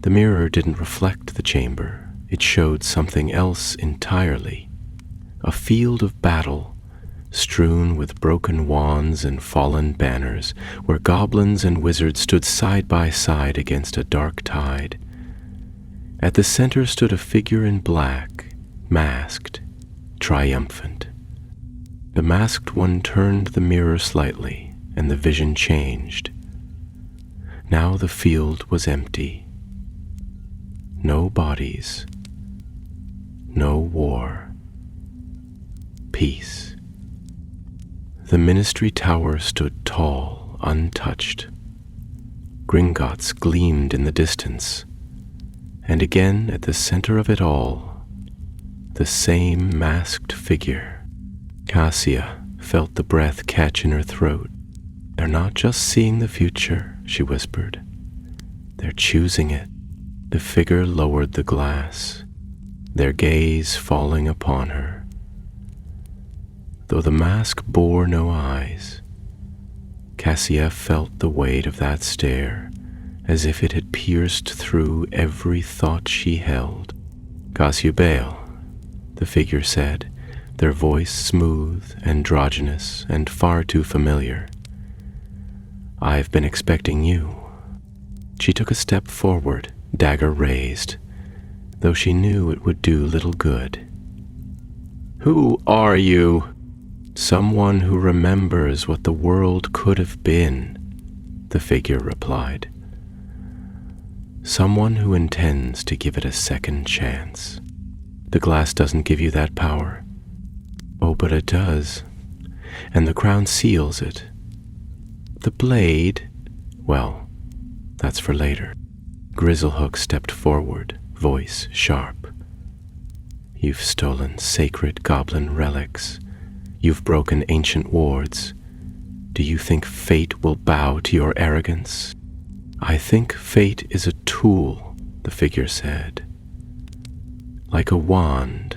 The mirror didn't reflect the chamber. It showed something else entirely. A field of battle, strewn with broken wands and fallen banners, where goblins and wizards stood side by side against a dark tide. At the center stood a figure in black, masked, triumphant. The masked one turned the mirror slightly, and the vision changed. Now the field was empty. No bodies. No war. Peace. The ministry tower stood tall, untouched. Gringotts gleamed in the distance, and again at the center of it all, the same masked figure. Cassia felt the breath catch in her throat. "They're not just seeing the future," she whispered. "They're choosing it." The figure lowered the glass, their gaze falling upon her. Though the mask bore no eyes, Cassia felt the weight of that stare, as if it had pierced through every thought she held. "Cassia Bale," the figure said, their voice smooth, androgynous, and far too familiar. "I've been expecting you." She took a step forward, dagger raised, though she knew it would do little good. "Who are you?" "Someone who remembers what the world could have been," the figure replied. "Someone who intends to give it a second chance. The glass doesn't give you that power." "Oh, but it does, and the crown seals it. The blade, well, that's for later." Grizzlehook stepped forward, voice sharp. "You've stolen sacred goblin relics. You've broken ancient wards. Do you think fate will bow to your arrogance?" "I think fate is a tool," the figure said. "Like a wand,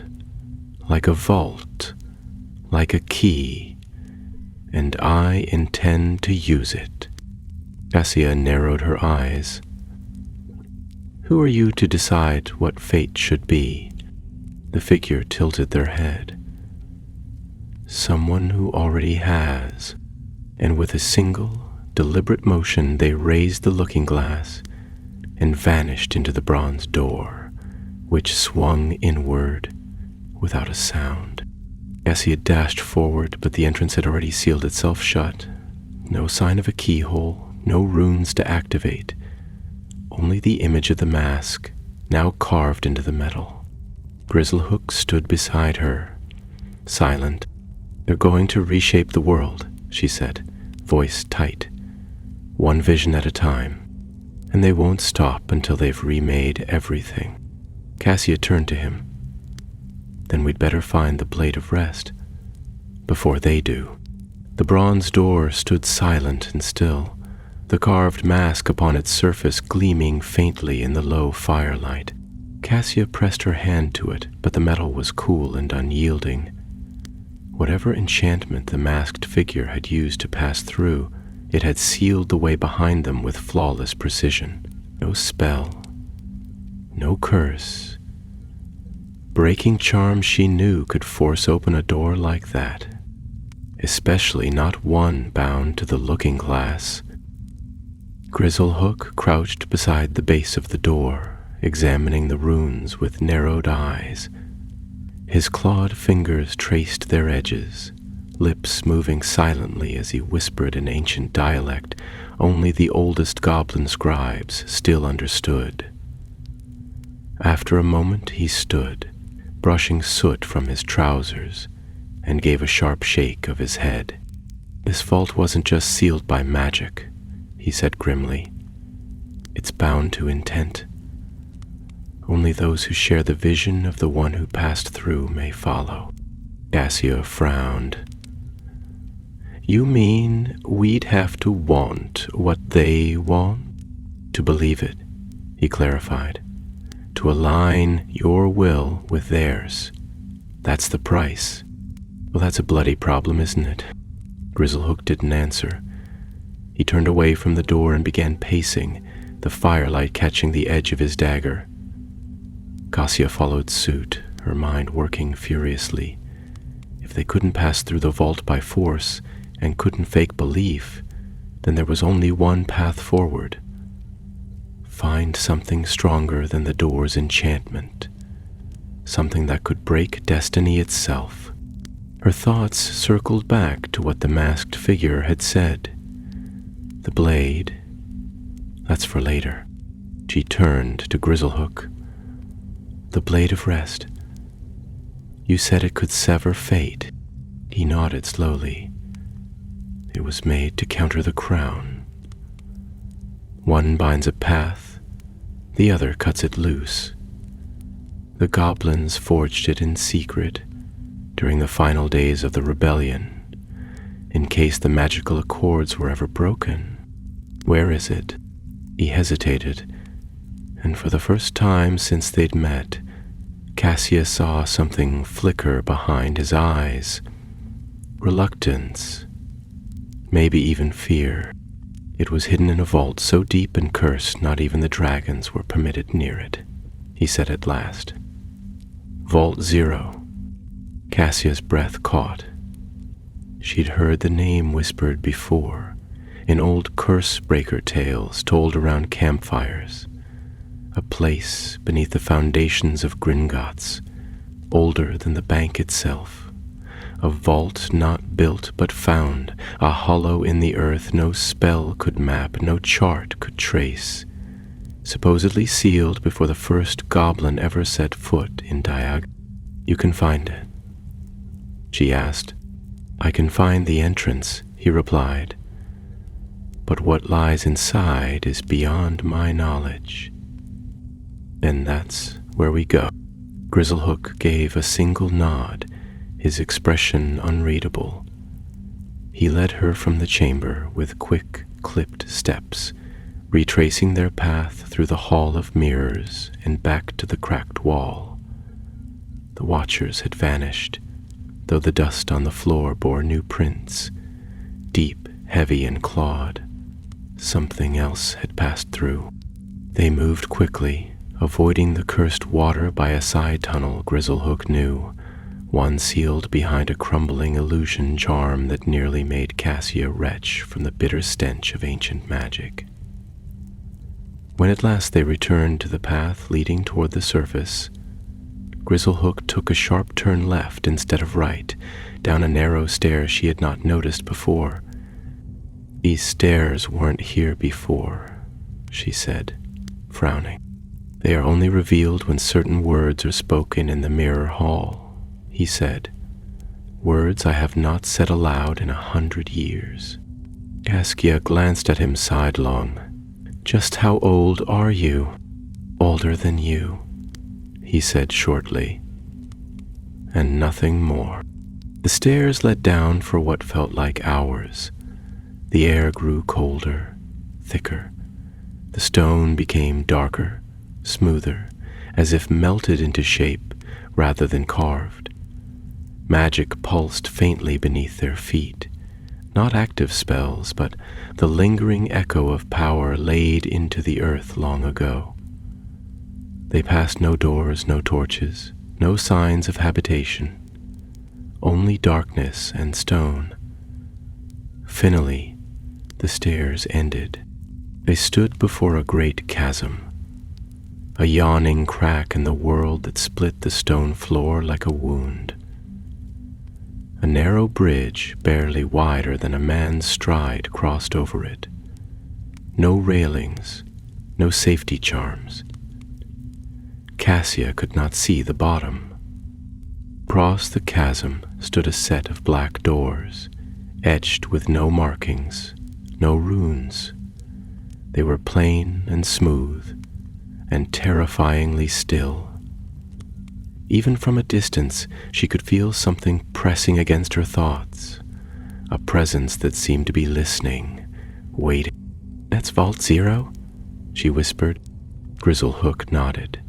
like a vault, like a key, and I intend to use it." Cassia narrowed her eyes. "Who are you to decide what fate should be?" The figure tilted their head. "Someone who already has," and with a single, deliberate motion they raised the looking glass and vanished into the bronze door, which swung inward without a sound. Cassia dashed forward, but the entrance had already sealed itself shut. No sign of a keyhole, no runes to activate, only the image of the mask, now carved into the metal. Grizzlehook stood beside her, silent. "They're going to reshape the world," she said, voice tight. "One vision at a time, and they won't stop until they've remade everything." Cassia turned to him. "Then we'd better find the Blade of Rest before they do." The bronze door stood silent and still, the carved mask upon its surface gleaming faintly in the low firelight. Cassia pressed her hand to it, but the metal was cool and unyielding. Whatever enchantment the masked figure had used to pass through, it had sealed the way behind them with flawless precision. No spell, no curse. Breaking charm she knew could force open a door like that, especially not one bound to the looking glass. Grizzlehook crouched beside the base of the door, examining the runes with narrowed eyes. His clawed fingers traced their edges, lips moving silently as he whispered in ancient dialect only the oldest goblin scribes still understood. After a moment he stood, brushing soot from his trousers, and gave a sharp shake of his head. "This vault wasn't just sealed by magic," he said grimly. "It's bound to intent. Only those who share the vision of the one who passed through may follow." Cassia frowned. "You mean we'd have to want what they want?" "To believe it," he clarified. "To align your will with theirs. That's the price." "Well, that's a bloody problem, isn't it?" Grizzlehook didn't answer. He turned away from the door and began pacing, the firelight catching the edge of his dagger. Cassia followed suit, her mind working furiously. If they couldn't pass through the vault by force and couldn't fake belief, then there was only one path forward. Find something stronger than the door's enchantment, something that could break destiny itself. Her thoughts circled back to what the masked figure had said. The blade, that's for later. She turned to Grizzlehook. "The Blade of Rest. You said it could sever fate." He nodded slowly. "It was made to counter the crown. One binds a path, the other cuts it loose. The goblins forged it in secret during the final days of the rebellion, in case the magical accords were ever broken. Where is it?" He hesitated, and for the first time since they'd met, Cassia saw something flicker behind his eyes. Reluctance, maybe even fear. It was hidden in a vault so deep and cursed not even the dragons were permitted near it, he said at last. "Vault 0. Cassia's breath caught. She'd heard the name whispered before, in old curse-breaker tales told around campfires. A place beneath the foundations of Gringotts, older than the bank itself. A vault not built but found, a hollow in the earth no spell could map, no chart could trace. Supposedly sealed before the first goblin ever set foot in Diagon. You can find it? She asked. I can find the entrance, he replied. But what lies inside is beyond my knowledge. And that's where we go. Grizzlehook gave a single nod, his expression unreadable. He led her from the chamber with quick, clipped steps, retracing their path through the hall of mirrors and back to the cracked wall. The watchers had vanished, though the dust on the floor bore new prints, deep, heavy, and clawed. Something else had passed through. They moved quickly, avoiding the cursed water by a side tunnel Grizzlehook knew, one sealed behind a crumbling illusion charm that nearly made Cassia retch from the bitter stench of ancient magic. When at last they returned to the path leading toward the surface, Grizzlehook took a sharp turn left instead of right, down a narrow stair she had not noticed before. These stairs weren't here before, she said, frowning. They are only revealed when certain words are spoken in the mirror hall, he said. Words I have not said aloud in 100 years. Cassia glanced at him sidelong. Just how old are you? Older than you, he said shortly. And nothing more. The stairs led down for what felt like hours. The air grew colder, thicker. The stone became darker, smoother, as if melted into shape rather than carved. Magic pulsed faintly beneath their feet. Not active spells, but the lingering echo of power laid into the earth long ago. They passed no doors, no torches, no signs of habitation. Only darkness and stone. Finally, the stairs ended. They stood before a great chasm, a yawning crack in the world that split the stone floor like a wound. A narrow bridge, barely wider than a man's stride, crossed over it. No railings, no safety charms. Cassia could not see the bottom. Across the chasm stood a set of black doors, etched with no markings, no runes. They were plain and smooth, and terrifyingly still. Even from a distance, she could feel something pressing against her thoughts, a presence that seemed to be listening, waiting. That's Vault Zero? She whispered. Grizzlehook nodded.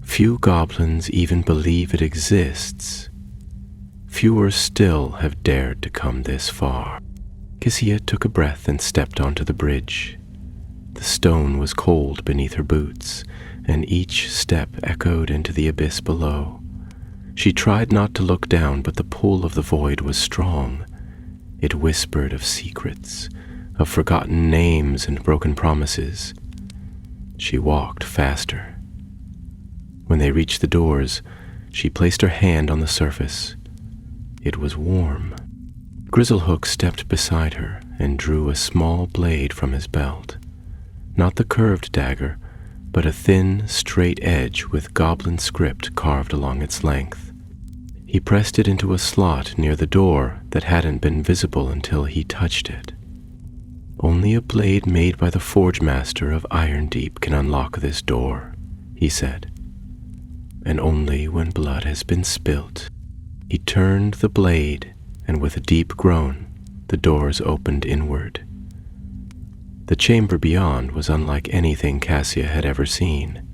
Few goblins even believe it exists. Fewer still have dared to come this far. Cassia took a breath and stepped onto the bridge. The stone was cold beneath her boots, and each step echoed into the abyss below. She tried not to look down, but the pull of the void was strong. It whispered of secrets, of forgotten names and broken promises. She walked faster. When they reached the doors, she placed her hand on the surface. It was warm. Grizzlehook stepped beside her and drew a small blade from his belt. Not the curved dagger, but a thin, straight edge with goblin script carved along its length. He pressed it into a slot near the door that hadn't been visible until he touched it. Only a blade made by the forge master of Irondeep can unlock this door, he said. And only when blood has been spilt. He turned the blade, and with a deep groan, the doors opened inward. The chamber beyond was unlike anything Cassia had ever seen.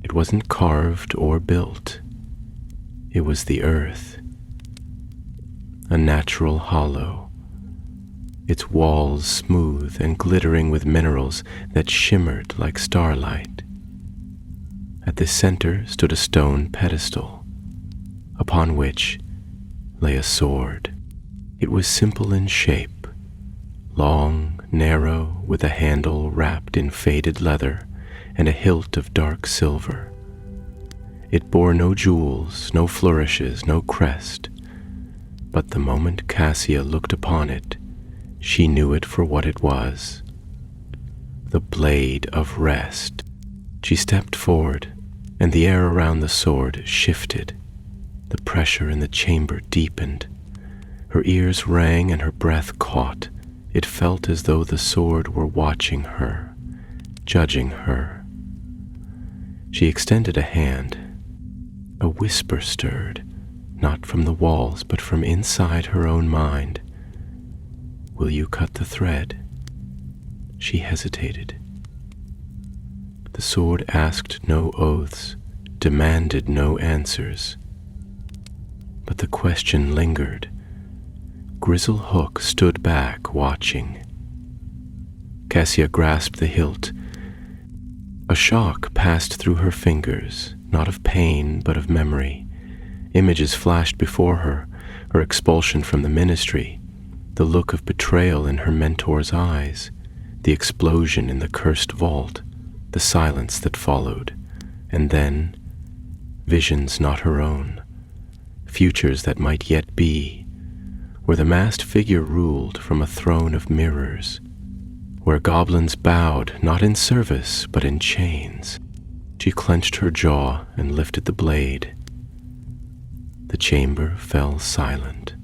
It wasn't carved or built. It was the earth. A natural hollow, its walls smooth and glittering with minerals that shimmered like starlight. At the center stood a stone pedestal. Upon upon which lay a sword. It was simple in shape, long, narrow, with a handle wrapped in faded leather and a hilt of dark silver. It bore no jewels, no flourishes, no crest, but the moment Cassia looked upon it, she knew it for what it was, the Blade of Rest. She stepped forward, and the air around the sword shifted. The pressure in the chamber deepened. Her ears rang and her breath caught. It felt as though the sword were watching her, judging her. She extended a hand. A whisper stirred, not from the walls, but from inside her own mind. "Will you cut the thread?" She hesitated. The sword asked no oaths, demanded no answers. But the question lingered. Grizzlehook stood back, watching. Cassia grasped the hilt. A shock passed through her fingers, not of pain, but of memory. Images flashed before her, her expulsion from the ministry, the look of betrayal in her mentor's eyes, the explosion in the cursed vault, the silence that followed, and then visions not her own, futures that might yet be, where the masked figure ruled from a throne of mirrors, where goblins bowed not in service but in chains. She clenched her jaw and lifted the blade. The chamber fell silent.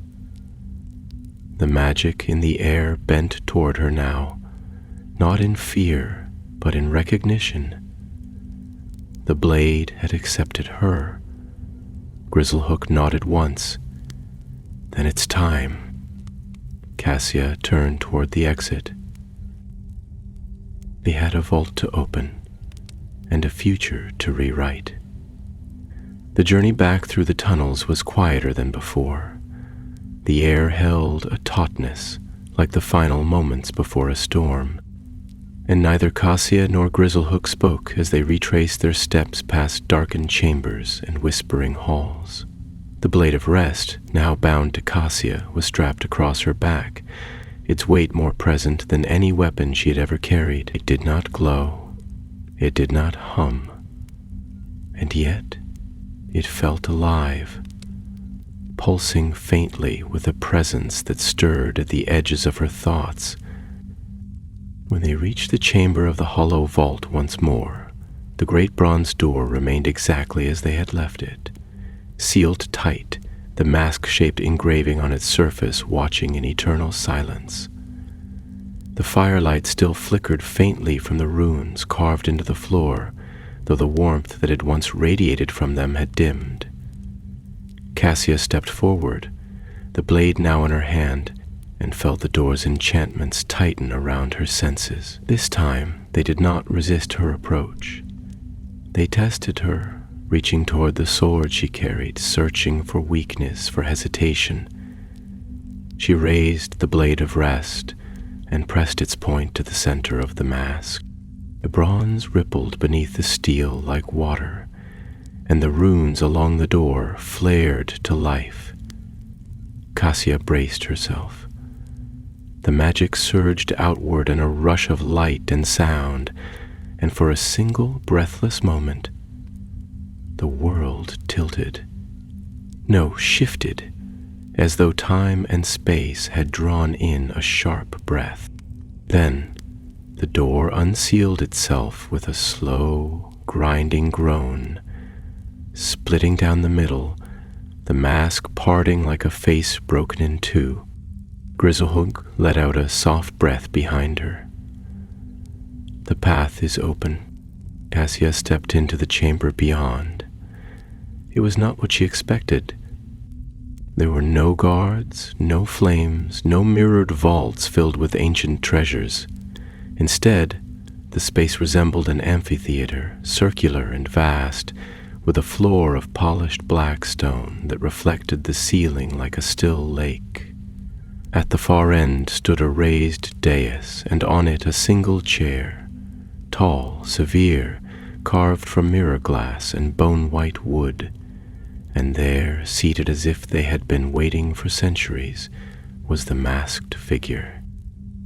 The magic in the air bent toward her now, not in fear, but in recognition. The blade had accepted her. Grizzlehook nodded once. "Then it's time." Cassia turned toward the exit. They had a vault to open and a future to rewrite. The journey back through the tunnels was quieter than before. The air held a tautness, like the final moments before a storm, and neither Cassia nor Grizzlehook spoke as they retraced their steps past darkened chambers and whispering halls. The Blade of Rest, now bound to Cassia, was strapped across her back, its weight more present than any weapon she had ever carried. It did not glow. It did not hum. And yet, it felt alive, pulsing faintly with a presence that stirred at the edges of her thoughts. When they reached the chamber of the hollow vault once more, the great bronze door remained exactly as they had left it, sealed tight, the mask-shaped engraving on its surface watching in eternal silence. The firelight still flickered faintly from the runes carved into the floor, though the warmth that had once radiated from them had dimmed. Cassia stepped forward, the blade now in her hand, and felt the door's enchantments tighten around her senses. This time, they did not resist her approach. They tested her, reaching toward the sword she carried, searching for weakness, for hesitation. She raised the Blade of Rest and pressed its point to the center of the mask. The bronze rippled beneath the steel like water, and the runes along the door flared to life. Cassia braced herself. The magic surged outward in a rush of light and sound, and for a single breathless moment, the world tilted. No, shifted, as though time and space had drawn in a sharp breath. Then, the door unsealed itself with a slow, grinding groan, splitting down the middle, the mask parting like a face broken in two. Grizzlehook let out a soft breath behind her. The path is open. Cassia stepped into the chamber beyond. It was not what she expected. There were no guards, no flames, no mirrored vaults filled with ancient treasures. Instead, the space resembled an amphitheater, circular and vast, with a floor of polished black stone that reflected the ceiling like a still lake. At the far end stood a raised dais, and on it a single chair, tall, severe, carved from mirror glass and bone-white wood, And there, seated as if they had been waiting for centuries, was the masked figure.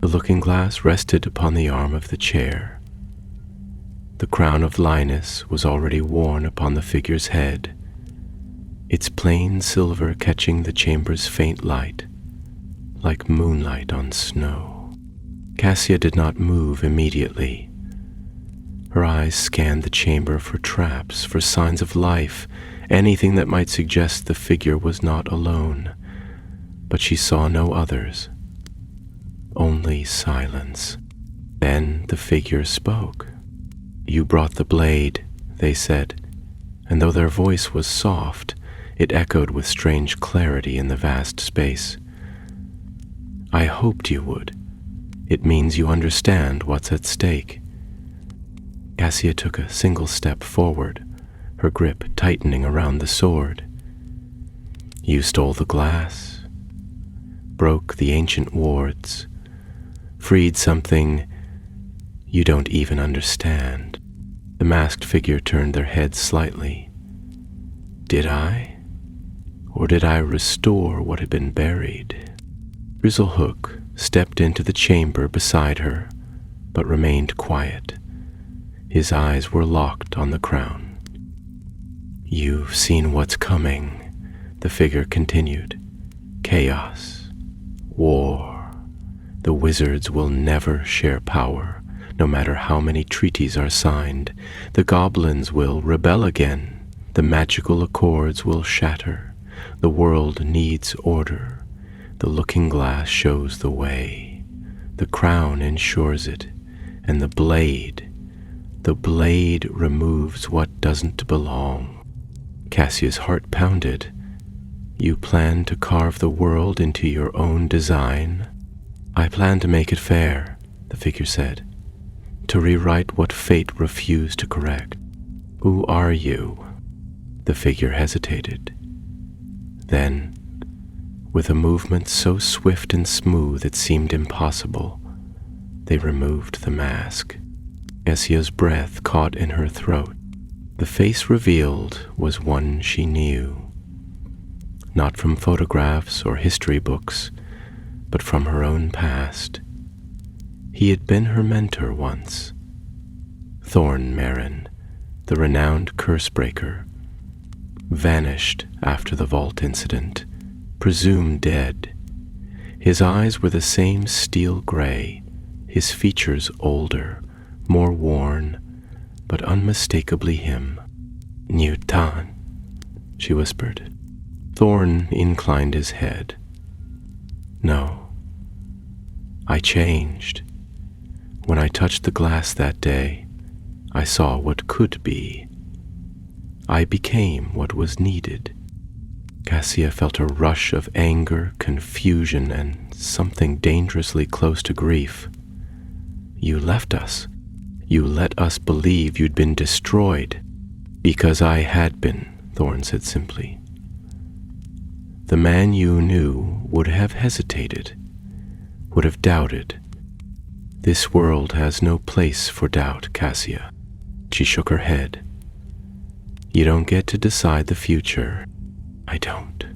The looking-glass rested upon the arm of the chair. The crown of Linus was already worn upon the figure's head, its plain silver catching the chamber's faint light, like moonlight on snow. Cassia did not move immediately. Her eyes scanned the chamber for traps, for signs of life, anything that might suggest the figure was not alone. But she saw no others, only silence. Then the figure spoke. "You brought the blade," they said, and though their voice was soft, it echoed with strange clarity in the vast space. "I hoped you would. It means you understand what's at stake." Cassia took a single step forward, her grip tightening around the sword. "You stole the glass, broke the ancient wards, freed something you don't even understand." The masked figure turned their heads slightly. "Did I? Or did I restore what had been buried?" Grizzlehook stepped into the chamber beside her, but remained quiet. His eyes were locked on the crown. "You've seen what's coming," the figure continued. "Chaos, war. The wizards will never share power, no matter how many treaties are signed. The goblins will rebel again. The magical accords will shatter. The world needs order. The looking-glass shows the way. The crown ensures it, and the blade removes what doesn't belong." Cassia's heart pounded. "You plan to carve the world into your own design?" "I plan to make it fair," the figure said. "To rewrite what fate refused to correct." "Who are you?" The figure hesitated. Then, with a movement so swift and smooth it seemed impossible, they removed the mask. Cassia's breath caught in her throat. The face revealed was one she knew, not from photographs or history books, but from her own past. He had been her mentor once. Thorn Marin, the renowned curse-breaker, vanished after the vault incident, presumed dead. His eyes were the same steel gray, his features older, more worn, but unmistakably him. "Newton," she whispered. Thorn inclined his head. "No. I changed. When I touched the glass that day, I saw what could be. I became what was needed." Cassia felt a rush of anger, confusion, and something dangerously close to grief. "You left us. You let us believe you'd been destroyed." "Because I had been," Thorn said simply. "The man you knew would have hesitated, would have doubted. This world has no place for doubt, Cassia." She shook her head. "You don't get to decide the future." "I don't,"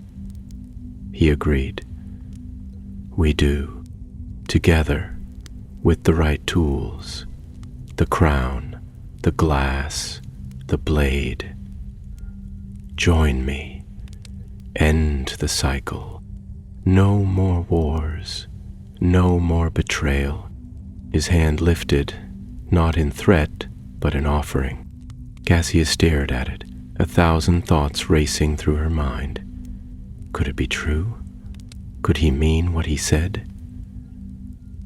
he agreed. "We do, together, with the right tools. The crown, the glass, the blade. Join me. End the cycle. No more wars. No more betrayal." His hand lifted, not in threat, but in offering. Cassia stared at it, 1,000 thoughts racing through her mind. Could it be true? Could he mean what he said?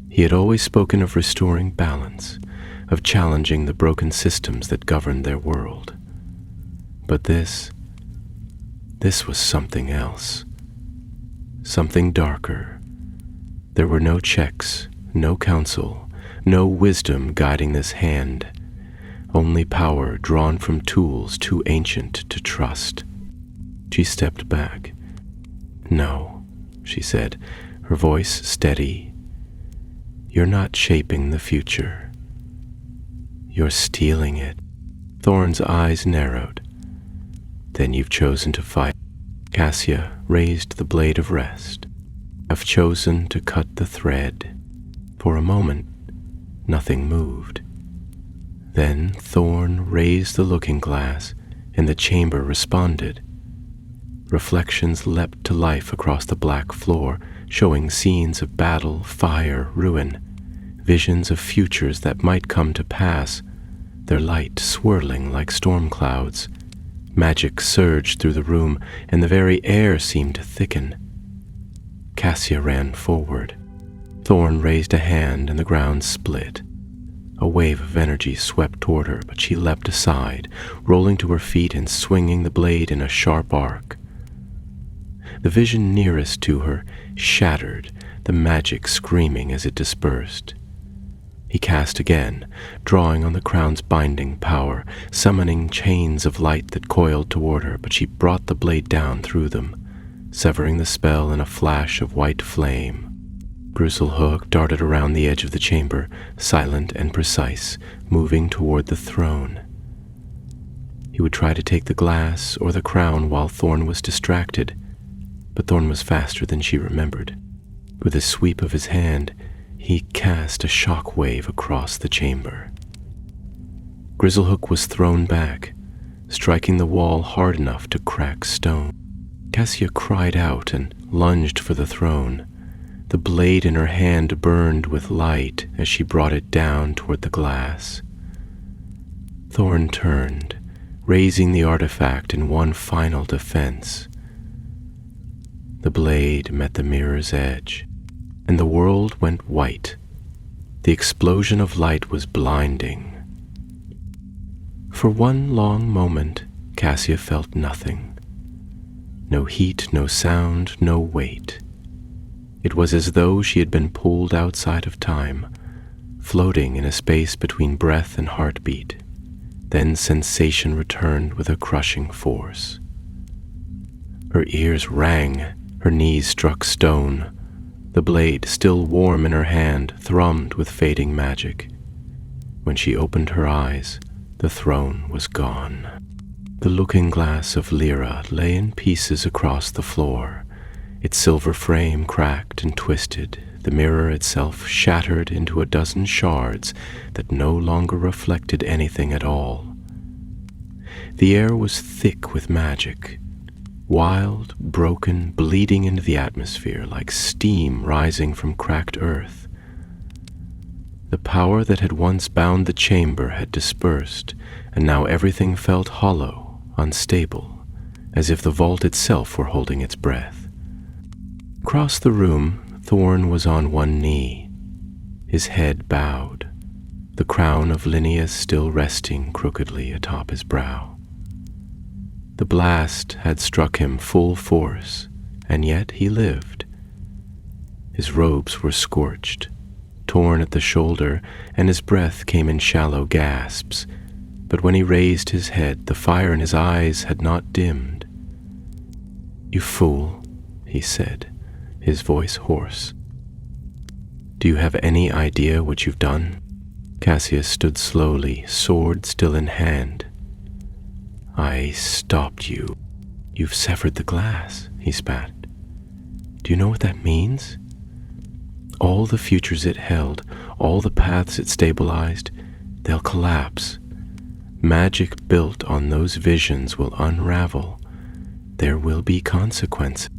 He had always spoken of restoring balance, of challenging the broken systems that governed their world. But this was something else. Something darker. There were no checks, no counsel, no wisdom guiding this hand. Only power drawn from tools too ancient to trust. She stepped back. "No," she said, her voice steady. "You're not shaping the future. You're stealing it." Thorn's eyes narrowed. "Then you've chosen to fight." Cassia raised the blade of rest. "I've chosen to cut the thread." For a moment, nothing moved. Then Thorn raised the looking glass, and the chamber responded. Reflections leapt to life across the black floor, showing scenes of battle, fire, ruin, visions of futures that might come to pass, their light swirling like storm clouds. Magic surged through the room, and the very air seemed to thicken. Cassia ran forward. Thorn raised a hand, and the ground split. A wave of energy swept toward her, but she leapt aside, rolling to her feet and swinging the blade in a sharp arc. The vision nearest to her shattered, the magic screaming as it dispersed. He cast again, drawing on the crown's binding power, summoning chains of light that coiled toward her, but she brought the blade down through them, severing the spell in a flash of white flame. Grizzlehook darted around the edge of the chamber, silent and precise, moving toward the throne. He would try to take the glass or the crown while Thorn was distracted, but Thorn was faster than she remembered. With a sweep of his hand, he cast a shock wave across the chamber. Grizzlehook was thrown back, striking the wall hard enough to crack stone. Cassia cried out and lunged for the throne. The blade in her hand burned with light as she brought it down toward the glass. Thorn turned, raising the artifact in one final defense. The blade met the mirror's edge, and the world went white. The explosion of light was blinding. For one long moment, Cassia felt nothing. No heat, no sound, no weight. It was as though she had been pulled outside of time, floating in a space between breath and heartbeat. Then sensation returned with a crushing force. Her ears rang, her knees struck stone. The blade, still warm in her hand, thrummed with fading magic. When she opened her eyes, the throne was gone. The looking glass of Lyra lay in pieces across the floor. Its silver frame cracked and twisted, the mirror itself shattered into a dozen shards that no longer reflected anything at all. The air was thick with magic, wild, broken, bleeding into the atmosphere like steam rising from cracked earth. The power that had once bound the chamber had dispersed, and now everything felt hollow, unstable, as if the vault itself were holding its breath. Across the room, Thorn was on one knee, his head bowed, the crown of Linnaeus still resting crookedly atop his brow. The blast had struck him full force, and yet he lived. His robes were scorched, torn at the shoulder, and his breath came in shallow gasps, but when he raised his head, the fire in his eyes had not dimmed. "You fool," he said, his voice hoarse. "Do you have any idea what you've done?" Cassius stood slowly, sword still in hand. "I stopped you. You've severed the glass," he spat. "Do you know what that means? All the futures it held, all the paths it stabilized, they'll collapse. Magic built on those visions will unravel. There will be consequences."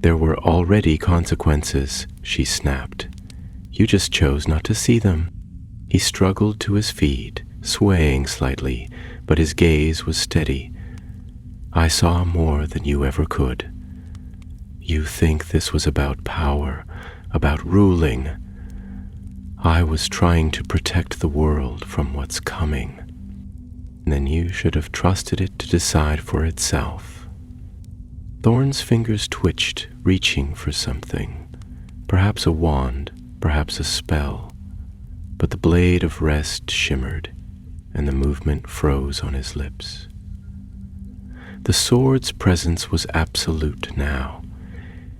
"There were already consequences," she snapped. "You just chose not to see them." He struggled to his feet, swaying slightly, but his gaze was steady. "I saw more than you ever could. You think this was about power, about ruling. I was trying to protect the world from what's coming. Then you should have trusted it to decide for itself." Thorn's fingers twitched, reaching for something, perhaps a wand, perhaps a spell, but the blade of rest shimmered, and the movement froze on his lips. The sword's presence was absolute now.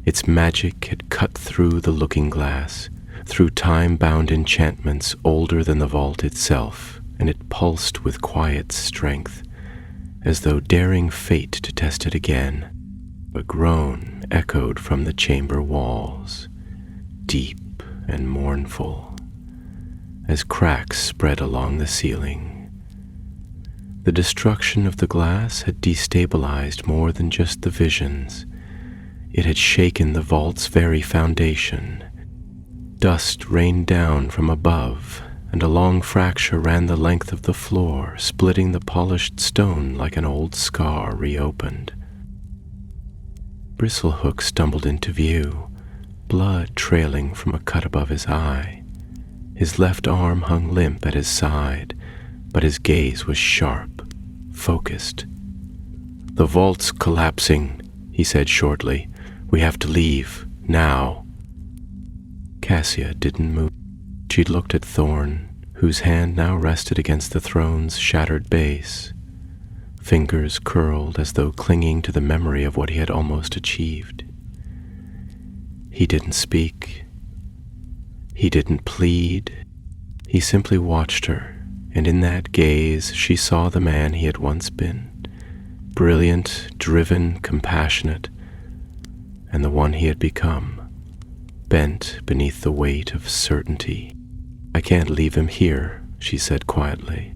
Its magic had cut through the looking glass, through time-bound enchantments older than the vault itself, and it pulsed with quiet strength, as though daring fate to test it again. A groan echoed from the chamber walls, deep and mournful, as cracks spread along the ceiling. The destruction of the glass had destabilized more than just the visions. It had shaken the vault's very foundation. Dust rained down from above, and a long fracture ran the length of the floor, splitting the polished stone like an old scar reopened. Bristlehook stumbled into view, blood trailing from a cut above his eye. His left arm hung limp at his side, but his gaze was sharp, focused. "The vault's collapsing," he said shortly. "We have to leave, now." Cassia didn't move. She looked at Thorn, whose hand now rested against the throne's shattered base. Fingers curled as though clinging to the memory of what he had almost achieved. He didn't speak. He didn't plead. He simply watched her, and in that gaze she saw the man he had once been. Brilliant, driven, compassionate, and the one he had become, bent beneath the weight of certainty. "I can't leave him here," she said quietly.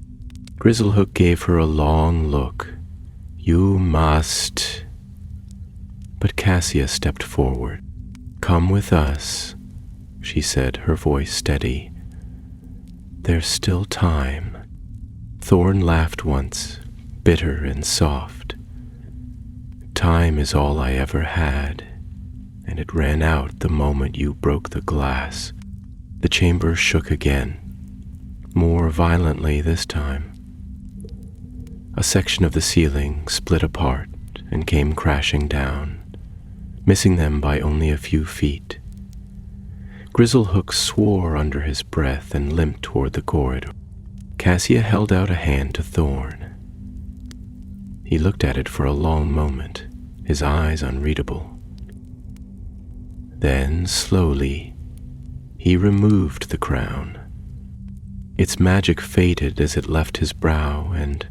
Bristlehook gave her a long look. "You must." But Cassia stepped forward. "Come with us," she said, her voice steady. "There's still time." Thorn laughed once, bitter and soft. "Time is all I ever had, and it ran out the moment you broke the glass." The chamber shook again, more violently this time. A section of the ceiling split apart and came crashing down, missing them by only a few feet. Bristlehook swore under his breath and limped toward the corridor. Cassia held out a hand to Thorn. He looked at it for a long moment, his eyes unreadable. Then, slowly, he removed the crown. Its magic faded as it left his brow, and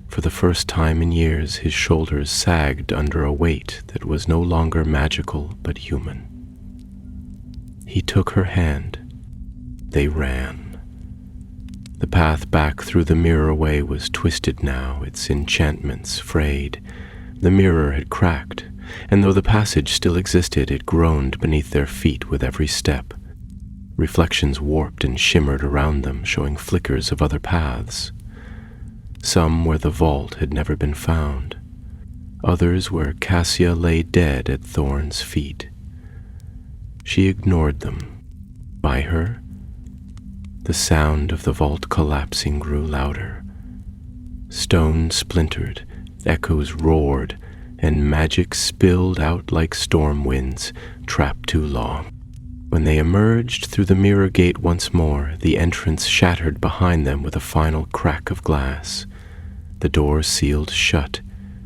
for the first time in years his shoulders sagged under a weight that was no longer magical but human. He took her hand. They ran. The path back through the mirror way was twisted now, its enchantments frayed. The mirror had cracked, and though the passage still existed, it groaned beneath their feet with every step. Reflections warped and shimmered around them, showing flickers of other paths. Some where the vault had never been found, others where Cassia lay dead at Thorn's feet. She ignored them. By her, the sound of the vault collapsing grew louder. Stone splintered, echoes roared, and magic spilled out like storm winds, trapped too long. When they emerged through the mirror gate once more, the entrance shattered behind them with a final crack of glass. The door sealed shut,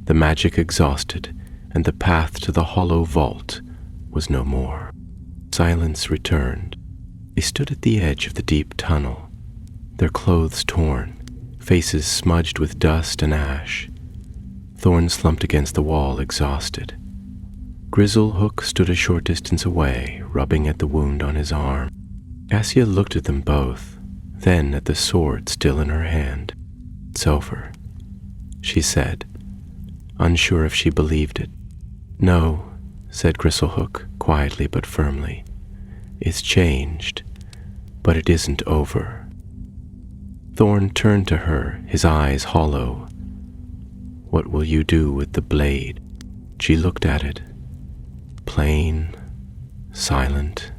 the magic exhausted, and the path to the hollow vault was no more. Silence returned. They stood at the edge of the deep tunnel, their clothes torn, faces smudged with dust and ash. Thorn slumped against the wall, exhausted. Bristlehook stood a short distance away, rubbing at the wound on his arm. Cassia looked at them both, then at the sword still in her hand. "It's over," she said, unsure if she believed it. "No," said Bristlehook, quietly but firmly. "It's changed, but it isn't over." Thorn turned to her, his eyes hollow. "What will you do with the blade?" She looked at it, plain, silent,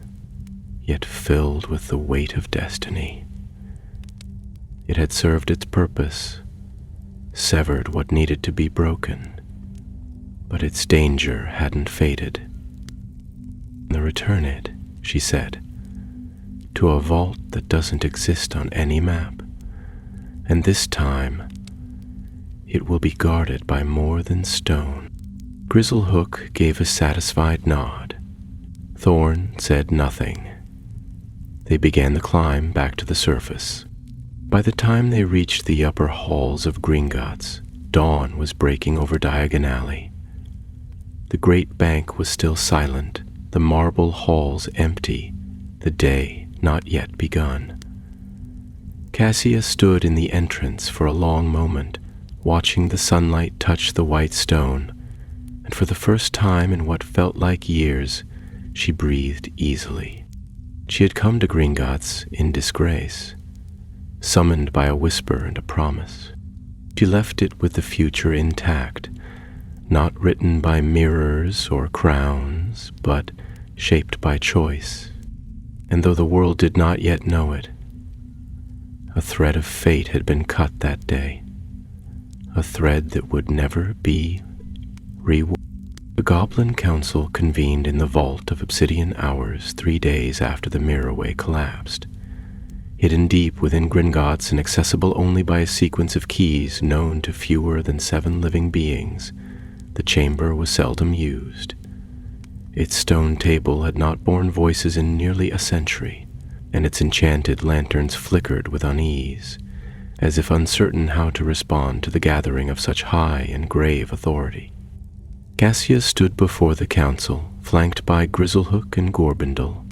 yet filled with the weight of destiny. It had served its purpose, severed what needed to be broken, but its danger hadn't faded. "Return it," she said, "to a vault that doesn't exist on any map, and this time it will be guarded by more than stone." Bristlehook gave a satisfied nod. Thorn said nothing. They began the climb back to the surface. By the time they reached the upper halls of Gringotts, dawn was breaking over Diagon Alley. The great bank was still silent, the marble halls empty, the day not yet begun. Cassia stood in the entrance for a long moment, watching the sunlight touch the white stone, and for the first time in what felt like years, she breathed easily. She had come to Gringotts in disgrace, summoned by a whisper and a promise. She left it with the future intact, not written by mirrors or crowns, but shaped by choice. And though the world did not yet know it, a thread of fate had been cut that day, a thread that would never be rewoven. The Goblin Council convened in the vault of Obsidian Hours 3 days after the Mirrorway collapsed. Hidden deep within Gringotts and accessible only by a sequence of keys known to fewer than 7 living beings, the chamber was seldom used. Its stone table had not borne voices in nearly a century, and its enchanted lanterns flickered with unease, as if uncertain how to respond to the gathering of such high and grave authority. Cassia stood before the council, flanked by Grizzlehook and Gorbindle.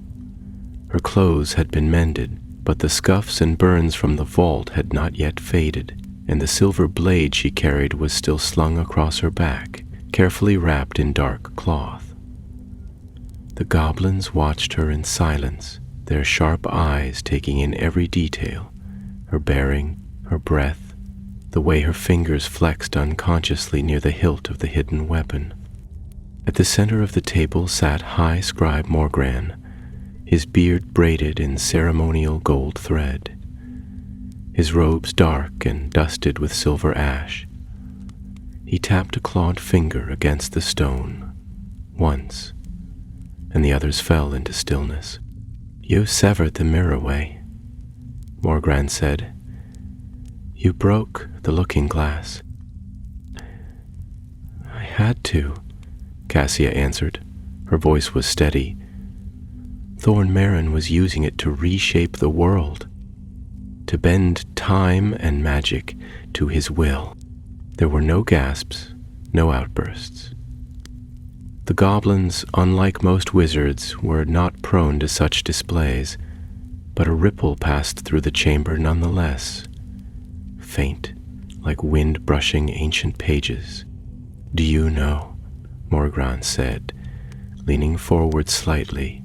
Her clothes had been mended, but the scuffs and burns from the vault had not yet faded, and the silver blade she carried was still slung across her back, carefully wrapped in dark cloth. The goblins watched her in silence, their sharp eyes taking in every detail, her bearing, her breath, the way her fingers flexed unconsciously near the hilt of the hidden weapon. At the center of the table sat High Scribe Morgran, his beard braided in ceremonial gold thread, his robes dark and dusted with silver ash. He tapped a clawed finger against the stone, once, and the others fell into stillness. "You severed the Mirrorway," Morgran said. "You broke the looking glass." "I had to," Cassia answered. Her voice was steady. "Thorn Marin was using it to reshape the world, to bend time and magic to his will." There were no gasps, no outbursts. The goblins, unlike most wizards, were not prone to such displays, but a ripple passed through the chamber nonetheless, faint, like wind brushing ancient pages. "Do you know," Morgran said, leaning forward slightly,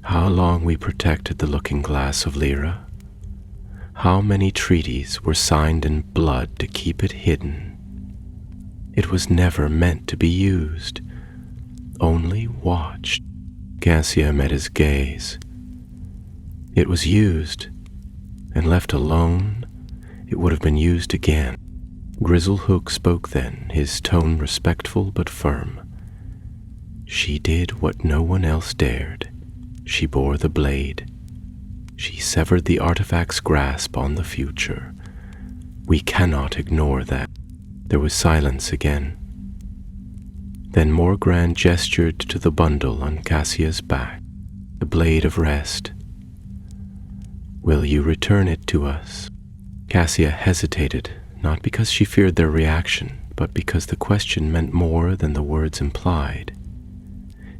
"how long we protected the looking glass of Lyra? How many treaties were signed in blood to keep it hidden? It was never meant to be used, only watched." Cassia met his gaze. "It was used, and left alone, it would have been used again." Grizzlehook spoke then, his tone respectful but firm. "She did what no one else dared. She bore the blade. She severed the artifact's grasp on the future. We cannot ignore that." There was silence again. Then Morgran gestured to the bundle on Cassia's back, the blade of rest. "Will you return it to us?" Cassia hesitated, not because she feared their reaction, but because the question meant more than the words implied.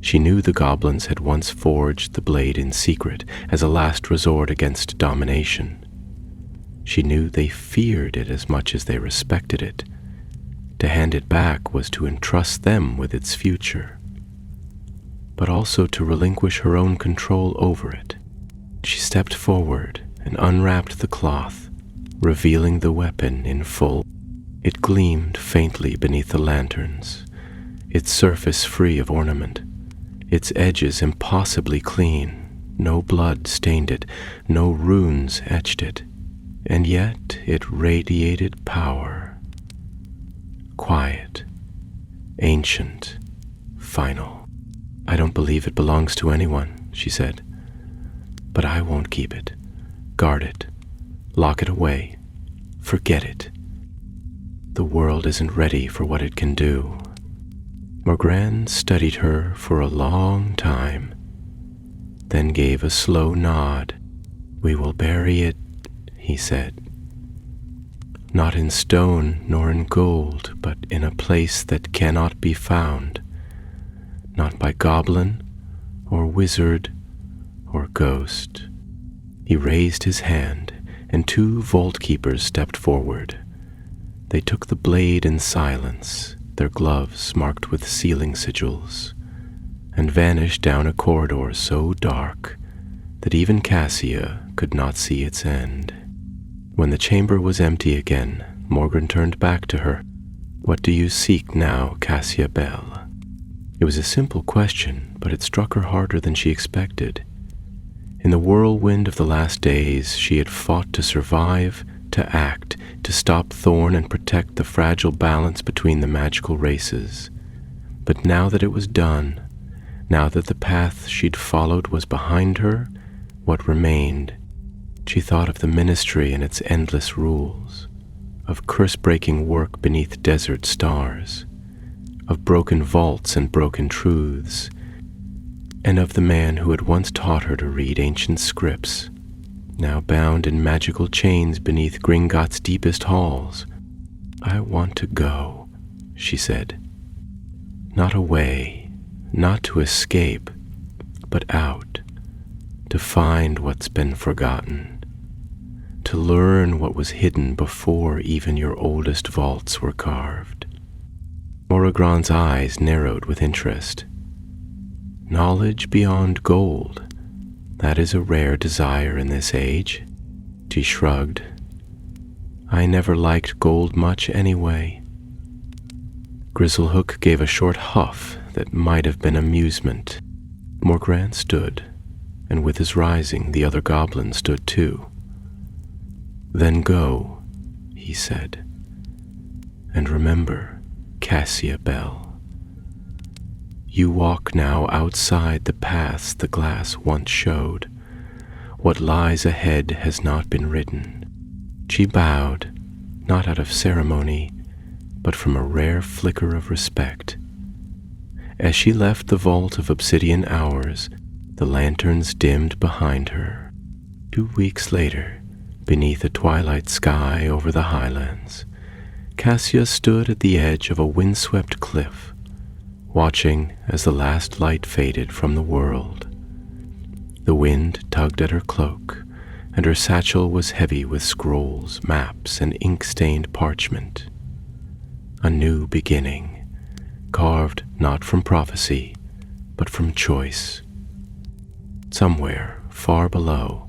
She knew the goblins had once forged the blade in secret as a last resort against domination. She knew they feared it as much as they respected it. To hand it back was to entrust them with its future, but also to relinquish her own control over it. She stepped forward and unwrapped the cloth, revealing the weapon in full. It gleamed faintly beneath the lanterns, its surface free of ornament, its edges impossibly clean. No blood stained it, no runes etched it, and yet it radiated power. Quiet, ancient, final. "I don't believe it belongs to anyone," she said, "but I won't keep it. Guard it. Lock it away. Forget it. The world isn't ready for what it can do." Morgran studied her for a long time, then gave a slow nod. "We will bury it," he said. "Not in stone nor in gold, but in a place that cannot be found, not by goblin or wizard or ghost. He raised his hand, and 2 vault keepers stepped forward. They took the blade in silence, their gloves marked with sealing sigils, and vanished down a corridor so dark that even Cassia could not see its end. When the chamber was empty again, Morgan turned back to her. "What do you seek now, Cassia Bell?" It was a simple question, but it struck her harder than she expected. In the whirlwind of the last days, she had fought to survive, to act, to stop Thorn and protect the fragile balance between the magical races. But now that it was done, now that the path she'd followed was behind her, what remained? She thought of the ministry and its endless rules, of curse-breaking work beneath desert stars, of broken vaults and broken truths, and of the man who had once taught her to read ancient scripts, now bound in magical chains beneath Gringotts' deepest halls. "I want to go," she said. "Not away, not to escape, but out, to find what's been forgotten, to learn what was hidden before even your oldest vaults were carved." Moragron's eyes narrowed with interest. "Knowledge beyond gold, that is a rare desire in this age." She shrugged. "I never liked gold much anyway." Grizzlehook gave a short huff that might have been amusement. Morgran stood, and with his rising, the other goblin stood too. "Then go," he said, "and remember, Cassia Bell. You walk now outside the paths the glass once showed. What lies ahead has not been written." She bowed, not out of ceremony, but from a rare flicker of respect. As she left the vault of obsidian hours, the lanterns dimmed behind her. 2 weeks later, beneath a twilight sky over the highlands, Cassia stood at the edge of a windswept cliff, watching as the last light faded from the world. The wind tugged at her cloak, and her satchel was heavy with scrolls, maps, and ink-stained parchment. A new beginning, carved not from prophecy, but from choice. Somewhere, far below,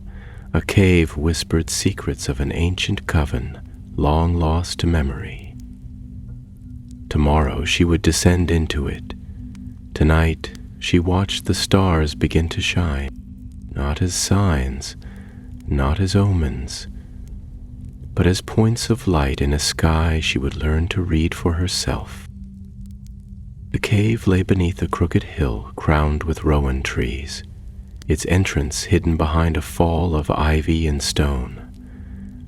a cave whispered secrets of an ancient coven long lost to memory. Tomorrow she would descend into it. Tonight she watched the stars begin to shine, not as signs, not as omens, but as points of light in a sky she would learn to read for herself. The cave lay beneath a crooked hill crowned with rowan trees, its entrance hidden behind a fall of ivy and stone,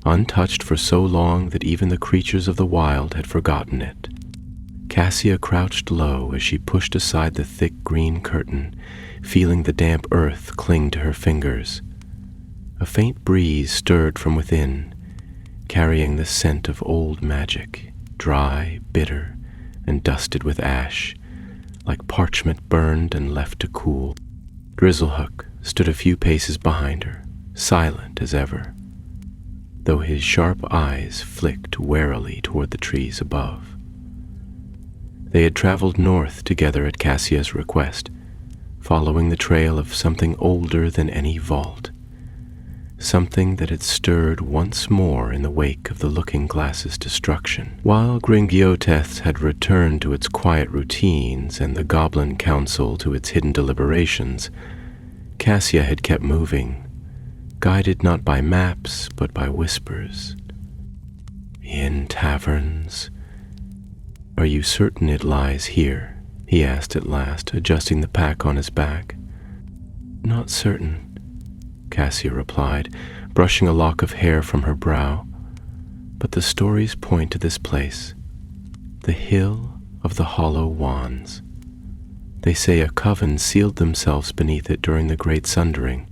untouched for so long that even the creatures of the wild had forgotten it. Cassia crouched low as she pushed aside the thick green curtain, feeling the damp earth cling to her fingers. A faint breeze stirred from within, carrying the scent of old magic, dry, bitter, and dusted with ash, like parchment burned and left to cool. Grizzlehook stood a few paces behind her, silent as ever, though his sharp eyes flicked warily toward the trees above. They had traveled north together at Cassia's request, following the trail of something older than any vault, something that had stirred once more in the wake of the Looking Glass's destruction. While Gringotts had returned to its quiet routines and the Goblin Council to its hidden deliberations, Cassia had kept moving, guided not by maps but by whispers. "In taverns. Are you certain it lies here?" he asked at last, adjusting the pack on his back. "Not certain," Cassia replied, brushing a lock of hair from her brow. "But the stories point to this place, the Hill of the Hollow Wands. They say a coven sealed themselves beneath it during the Great Sundering,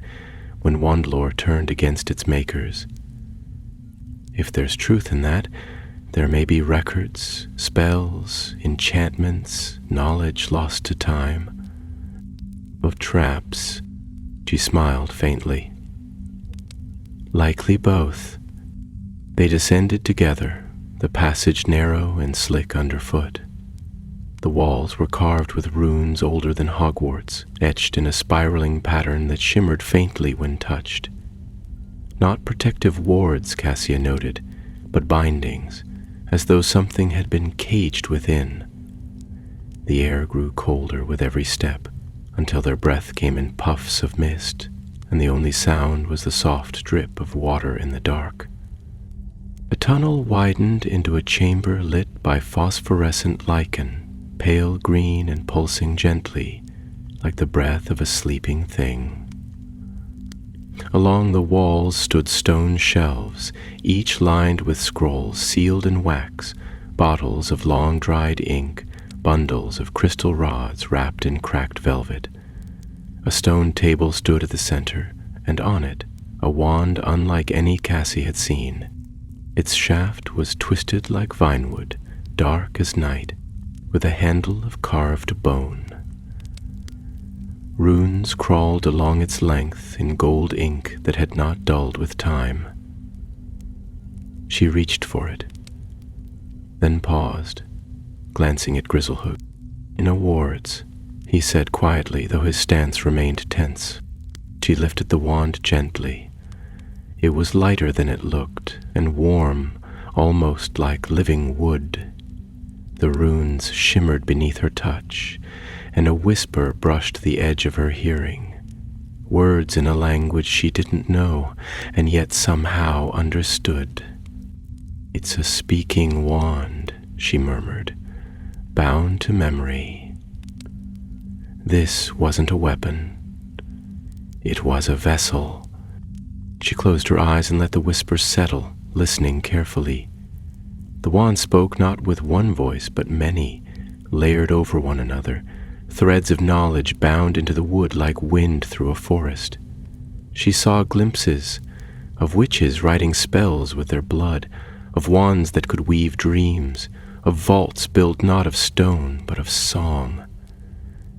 when Wandlore turned against its makers. If there's truth in that, there may be records, spells, enchantments, knowledge lost to time. of traps. She smiled faintly. Likely both. They descended together, the passage narrow and slick underfoot. The walls were carved with runes older than Hogwarts, etched in a spiraling pattern that shimmered faintly when touched. Not protective wards, Cassia noted, but bindings, as though something had been caged within. The air grew colder with every step, until their breath came in puffs of mist, and the only sound was the soft drip of water in the dark. The tunnel widened into a chamber lit by phosphorescent lichen, pale green and pulsing gently, like the breath of a sleeping thing. Along the walls stood stone shelves, each lined with scrolls sealed in wax, bottles of long-dried ink, bundles of crystal rods wrapped in cracked velvet. A stone table stood at the center, and on it, a wand unlike any Cassie had seen. Its shaft was twisted like vinewood, dark as night, with a handle of carved bone. Runes crawled along its length in gold ink that had not dulled with time. She reached for it, then paused, glancing at Grizzlehook. "In awards," he said quietly, though his stance remained tense. She lifted the wand gently. It was lighter than it looked, and warm, almost like living wood. The runes shimmered beneath her touch, and a whisper brushed the edge of her hearing. Words in a language she didn't know, and yet somehow understood. "It's a speaking wand," she murmured, "bound to memory." This wasn't a weapon. It was a vessel. She closed her eyes and let the whisper settle, listening carefully. The wand spoke not with one voice, but many, layered over one another, threads of knowledge bound into the wood like wind through a forest. She saw glimpses of witches writing spells with their blood, of wands that could weave dreams, of vaults built not of stone, but of song.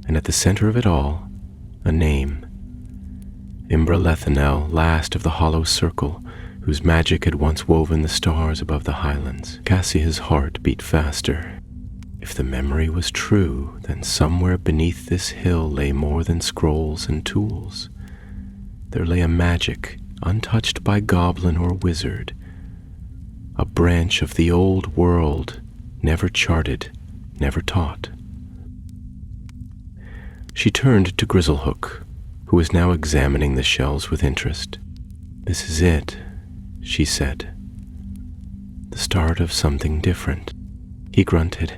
And at the center of it all, a name. Imbralethanel, last of the hollow circle, whose magic had once woven the stars above the highlands. Cassia's heart beat faster. If the memory was true, then somewhere beneath this hill lay more than scrolls and tools. There lay a magic, untouched by goblin or wizard, a branch of the old world, never charted, never taught. She turned to Grizzlehook, who was now examining the shells with interest. "This is it," she said. "The start of something different." He grunted.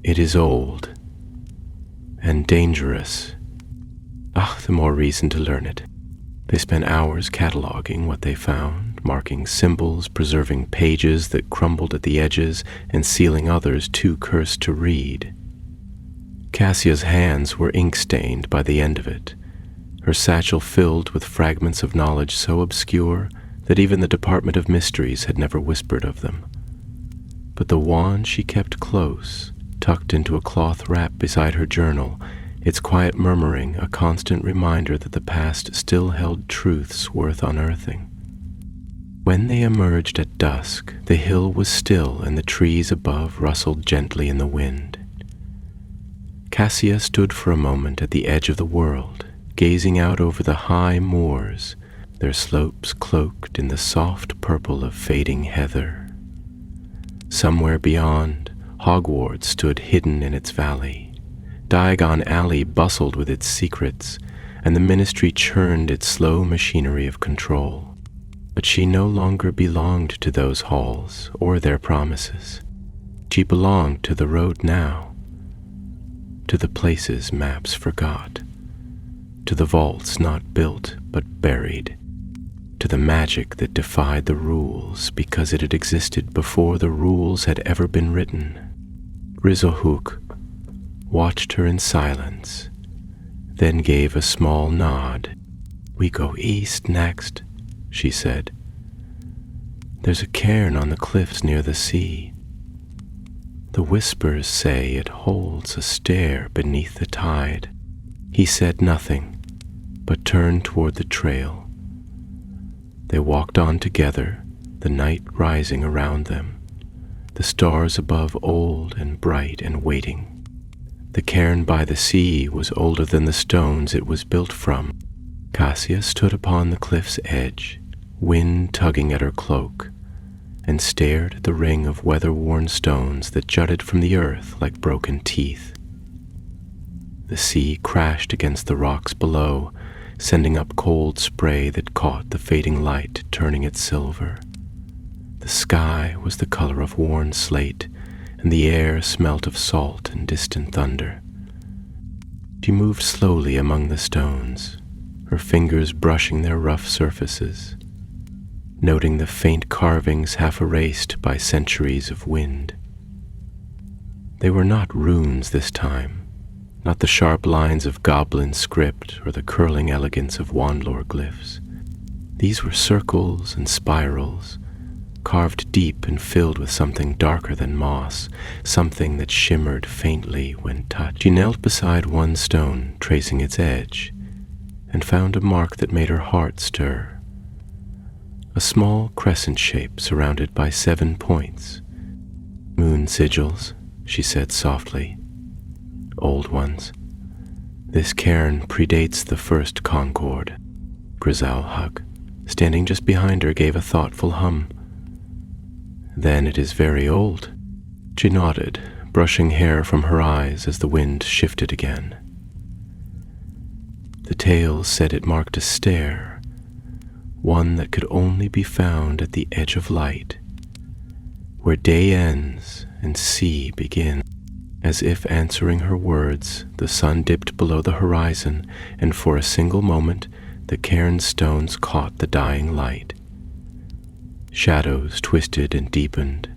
"It is old and dangerous. The more reason to learn it." They spent hours cataloging what they found, marking symbols, preserving pages that crumbled at the edges, and sealing others too cursed to read. Cassia's hands were ink-stained by the end of it, her satchel filled with fragments of knowledge so obscure that even the Department of Mysteries had never whispered of them. But the wand she kept close, tucked into a cloth wrap beside her journal, its quiet murmuring a constant reminder that the past still held truths worth unearthing. When they emerged at dusk, the hill was still and the trees above rustled gently in the wind. Cassia stood for a moment at the edge of the world, gazing out over the high moors, their slopes cloaked in the soft purple of fading heather. Somewhere beyond, Hogwarts stood hidden in its valley. Diagon Alley bustled with its secrets, and the Ministry churned its slow machinery of control. But she no longer belonged to those halls or their promises. She belonged to the road now, to the places maps forgot, to the vaults not built but buried, to the magic that defied the rules because it had existed before the rules had ever been written. Grizzlehook watched her in silence, then gave a small nod. "We go east next," she said. "There's a cairn on the cliffs near the sea. The whispers say it holds a stair beneath the tide." He said nothing, but turned toward the trail. They walked on together, the night rising around them, the stars above old and bright and waiting. The cairn by the sea was older than the stones it was built from. Cassia stood upon the cliff's edge, wind tugging at her cloak, and stared at the ring of weather-worn stones that jutted from the earth like broken teeth. The sea crashed against the rocks below, sending up cold spray that caught the fading light, turning it silver. The sky was the color of worn slate, and the air smelt of salt and distant thunder. She moved slowly among the stones, her fingers brushing their rough surfaces, noting the faint carvings half erased by centuries of wind. They were not runes this time, not the sharp lines of goblin script or the curling elegance of wandlore glyphs. These were circles and spirals, carved deep and filled with something darker than moss, something that shimmered faintly when touched. She knelt beside one stone, tracing its edge, and found a mark that made her heart stir. A small crescent shape surrounded by 7 points. "Moon sigils," she said softly. "Old ones. This cairn predates the first concord." Grisalhug, standing just behind her, gave a thoughtful hum. "Then it is very old." She nodded, brushing hair from her eyes as the wind shifted again. The tales said it marked a stair, one that could only be found at the edge of light, where day ends and sea begins. As if answering her words, the sun dipped below the horizon, and for a single moment the cairn stones caught the dying light. Shadows twisted and deepened,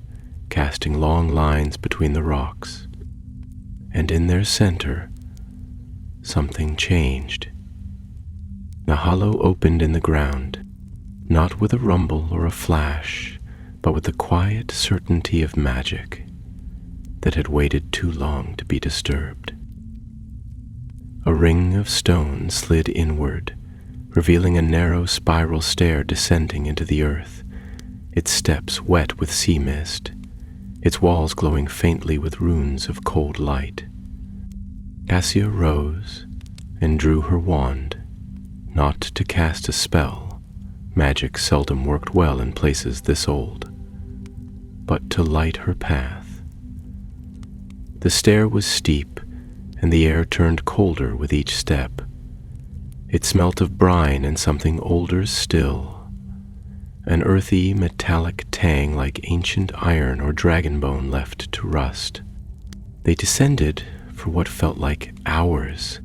casting long lines between the rocks, and in their center, something changed. The hollow opened in the ground, not with a rumble or a flash, but with the quiet certainty of magic that had waited too long to be disturbed. A ring of stone slid inward, revealing a narrow spiral stair descending into the earth, its steps wet with sea mist, its walls glowing faintly with runes of cold light. Cassia rose and drew her wand, not to cast a spell. Magic seldom worked well in places this old, but to light her path. The stair was steep, and the air turned colder with each step. It smelt of brine and something older still, an earthy, metallic tang like ancient iron or dragon bone left to rust. They descended for what felt like hours,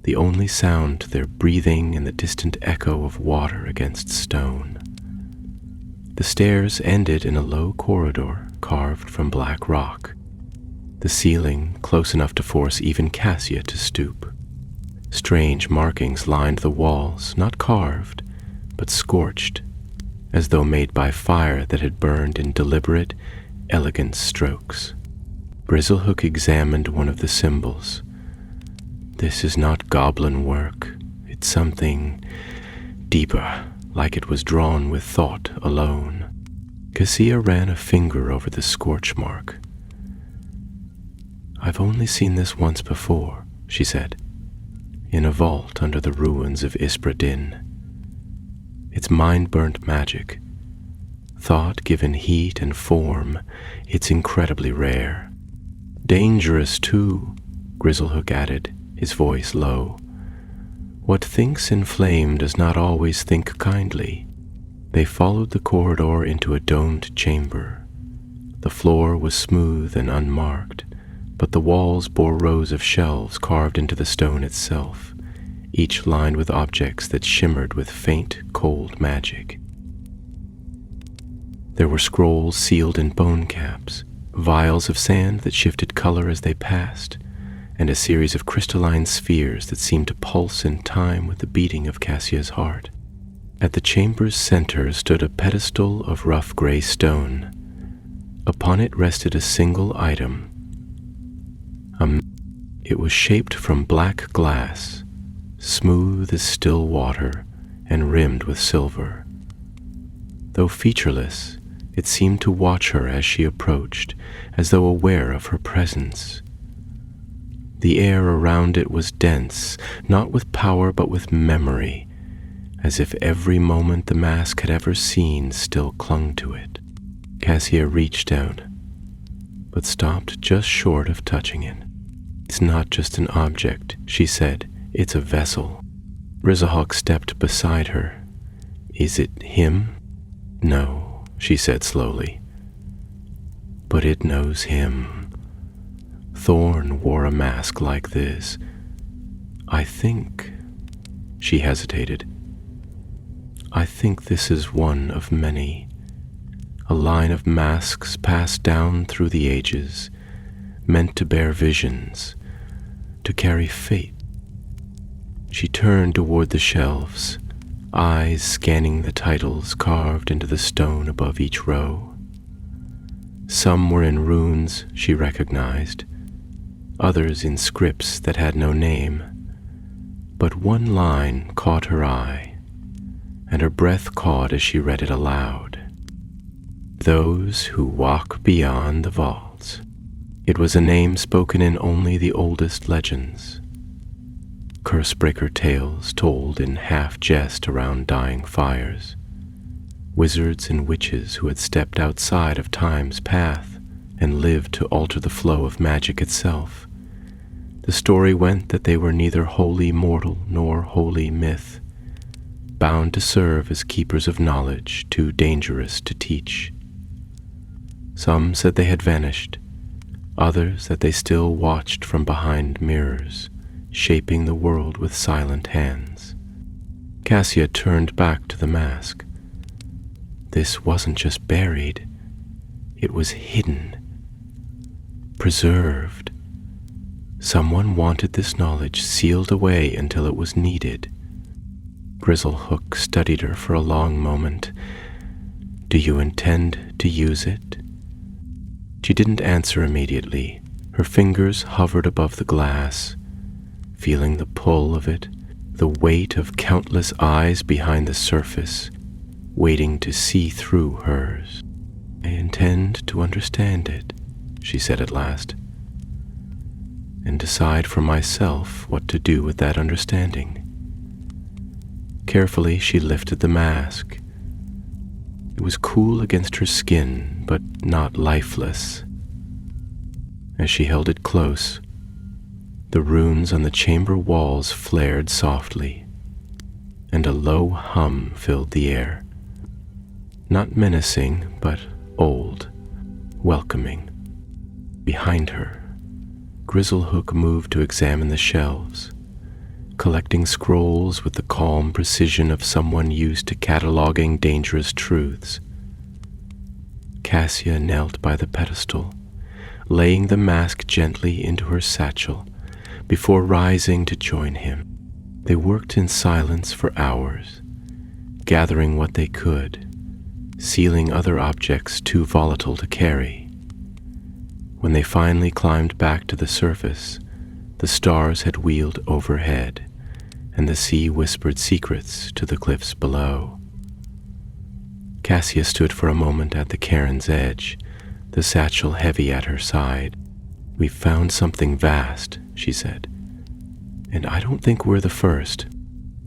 the only sound their breathing and the distant echo of water against stone. The stairs ended in a low corridor carved from black rock, the ceiling close enough to force even Cassia to stoop. Strange markings lined the walls, not carved, but scorched, as though made by fire that had burned in deliberate, elegant strokes. Grizzlehook examined one of the symbols. "This is not goblin work. It's something deeper, like it was drawn with thought alone." Cassia ran a finger over the scorch mark. "I've only seen this once before," she said, "in a vault under the ruins of Ispradin. It's mind-burnt magic. Thought given heat and form, it's incredibly rare. Dangerous, too," Grizzlehook added, his voice low. "What thinks in flame does not always think kindly." They followed the corridor into a domed chamber. The floor was smooth and unmarked, but the walls bore rows of shelves carved into the stone itself, each lined with objects that shimmered with faint, cold magic. There were scrolls sealed in bone caps, vials of sand that shifted color as they passed, and a series of crystalline spheres that seemed to pulse in time with the beating of Cassia's heart. At the chamber's center stood a pedestal of rough gray stone. Upon it rested a single item. It was shaped from black glass, smooth as still water and rimmed with silver. Though featureless, it seemed to watch her as she approached, as though aware of her presence. The air around it was dense, not with power but with memory, as if every moment the mask had ever seen still clung to it. Cassia reached out, but stopped just short of touching it. "It's not just an object," she said. "It's a vessel." Grizzlehawk stepped beside her. "Is it him?" "No," she said slowly. "But it knows him. Thorn wore a mask like this. I think," she hesitated, "I think this is one of many, a line of masks passed down through the ages, meant to bear visions, to carry fate." She turned toward the shelves, eyes scanning the titles carved into the stone above each row. Some were in runes she recognized, others in scripts that had no name. But one line caught her eye, and her breath caught as she read it aloud. "Those who walk beyond the vaults." It was a name spoken in only the oldest legends. Cursebreaker tales told in half-jest around dying fires. Wizards and witches who had stepped outside of time's path and lived to alter the flow of magic itself. The story went that they were neither wholly mortal nor wholly myth, bound to serve as keepers of knowledge too dangerous to teach. Some said they had vanished, others that they still watched from behind mirrors, shaping the world with silent hands. Cassia turned back to the mask. This wasn't just buried, it was hidden, preserved. Someone wanted this knowledge sealed away until it was needed. Grizzlehook studied her for a long moment. "Do you intend to use it?" She didn't answer immediately. Her fingers hovered above the glass, feeling the pull of it, the weight of countless eyes behind the surface, waiting to see through hers. "I intend to understand it," she said at last, "and decide for myself what to do with that understanding." Carefully, she lifted the mask. It was cool against her skin, but not lifeless. As she held it close, the runes on the chamber walls flared softly, and a low hum filled the air. Not menacing, but old, welcoming. Behind her, Grizzlehook moved to examine the shelves, collecting scrolls with the calm precision of someone used to cataloging dangerous truths. Cassia knelt by the pedestal, laying the mask gently into her satchel before rising to join him. They worked in silence for hours, gathering what they could, sealing other objects too volatile to carry. When they finally climbed back to the surface, the stars had wheeled overhead, and the sea whispered secrets to the cliffs below. Cassia stood for a moment at the cairn's edge, the satchel heavy at her side. "We've found something vast," she said, "and I don't think we're the first."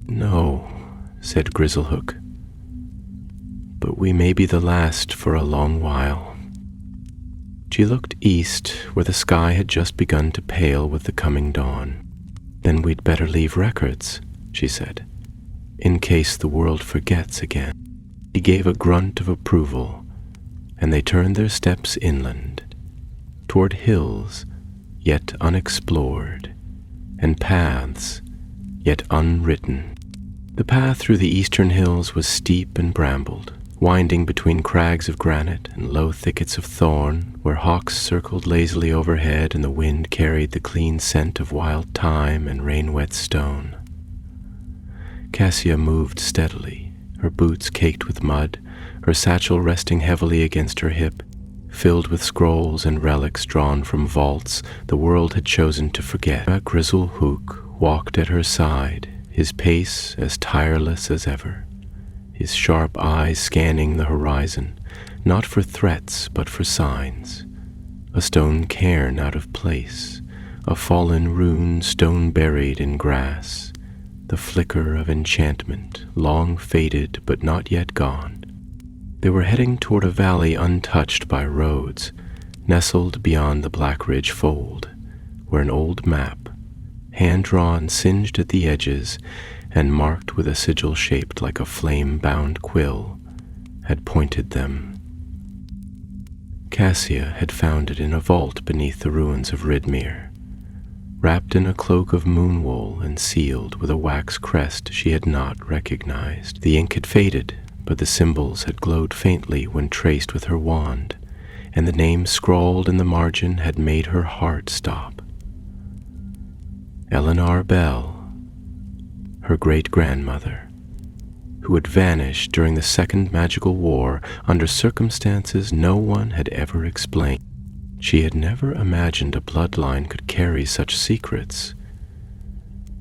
"No," said Grizzlehook, "but we may be the last for a long while." She looked east, where the sky had just begun to pale with the coming dawn. "Then we'd better leave records," she said, "in case the world forgets again." He gave a grunt of approval, and they turned their steps inland, toward hills yet unexplored, and paths yet unwritten. The path through the eastern hills was steep and brambled, winding between crags of granite and low thickets of thorn, where hawks circled lazily overhead and the wind carried the clean scent of wild thyme and rain-wet stone. Cassia moved steadily, her boots caked with mud, her satchel resting heavily against her hip, filled with scrolls and relics drawn from vaults the world had chosen to forget. Grizzlehook walked at her side, his pace as tireless as ever, his sharp eyes scanning the horizon, not for threats but for signs. A stone cairn out of place, a fallen rune stone buried in grass, the flicker of enchantment, long faded but not yet gone. They were heading toward a valley untouched by roads, nestled beyond the Black Ridge Fold, where an old map, hand-drawn, singed at the edges, and marked with a sigil shaped like a flame-bound quill, had pointed them. Cassia had found it in a vault beneath the ruins of Ridmere, wrapped in a cloak of moon wool and sealed with a wax crest she had not recognized. The ink had faded, but the symbols had glowed faintly when traced with her wand, and the name scrawled in the margin had made her heart stop. Eleanor Bell, her great-grandmother, who had vanished during the Second Magical War under circumstances no one had ever explained. She had never imagined a bloodline could carry such secrets,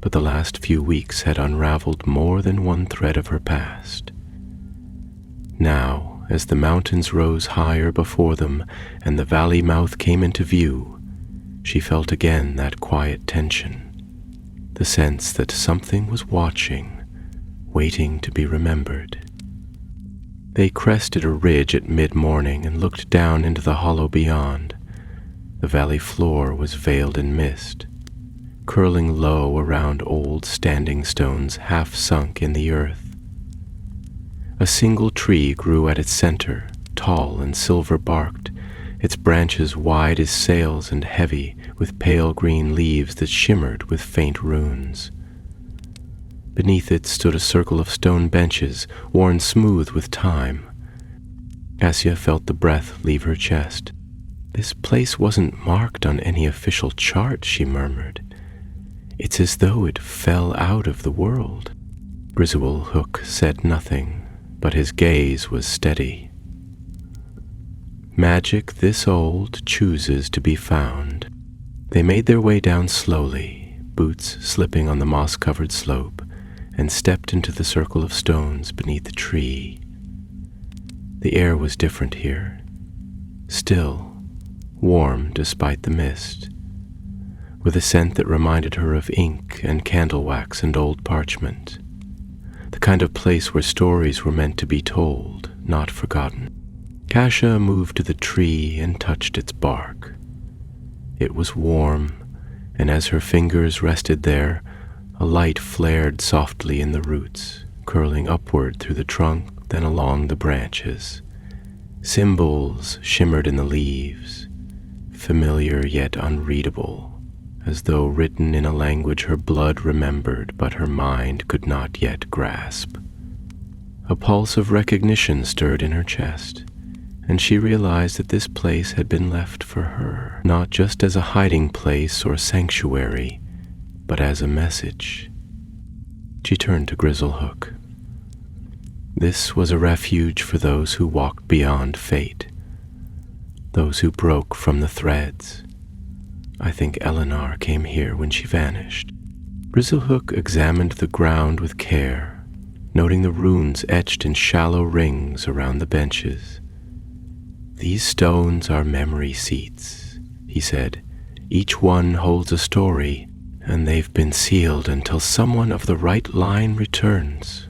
but the last few weeks had unraveled more than one thread of her past. Now, as the mountains rose higher before them and the valley mouth came into view, she felt again that quiet tension, the sense that something was watching, waiting to be remembered. They crested a ridge at mid-morning and looked down into the hollow beyond. The valley floor was veiled in mist, curling low around old standing stones half sunk in the earth. A single tree grew at its center, tall and silver-barked, its branches wide as sails and heavy with pale green leaves that shimmered with faint runes. Beneath it stood a circle of stone benches, worn smooth with time. Cassia felt the breath leave her chest. "This place wasn't marked on any official chart," she murmured. "It's as though it fell out of the world." Grizzlehook said nothing, but his gaze was steady. Magic this old chooses to be found. They made their way down slowly, boots slipping on the moss-covered slope, and stepped into the circle of stones beneath the tree. The air was different here, still, warm despite the mist, with a scent that reminded her of ink and candle wax and old parchment, the kind of place where stories were meant to be told, not forgotten. Cassia moved to the tree and touched its bark. It was warm, and as her fingers rested there, a light flared softly in the roots, curling upward through the trunk, then along the branches. Symbols shimmered in the leaves, familiar yet unreadable, as though written in a language her blood remembered but her mind could not yet grasp. A pulse of recognition stirred in her chest, and she realized that this place had been left for her, not just as a hiding place or sanctuary, but as a message. She turned to Grizzlehook. This was a refuge for those who walked beyond fate, those who broke from the threads. I think Eleanor came here when she vanished. Grizzlehook examined the ground with care, noting the runes etched in shallow rings around the benches. "These stones are memory seats," he said. "Each one holds a story, and they've been sealed until someone of the right line returns."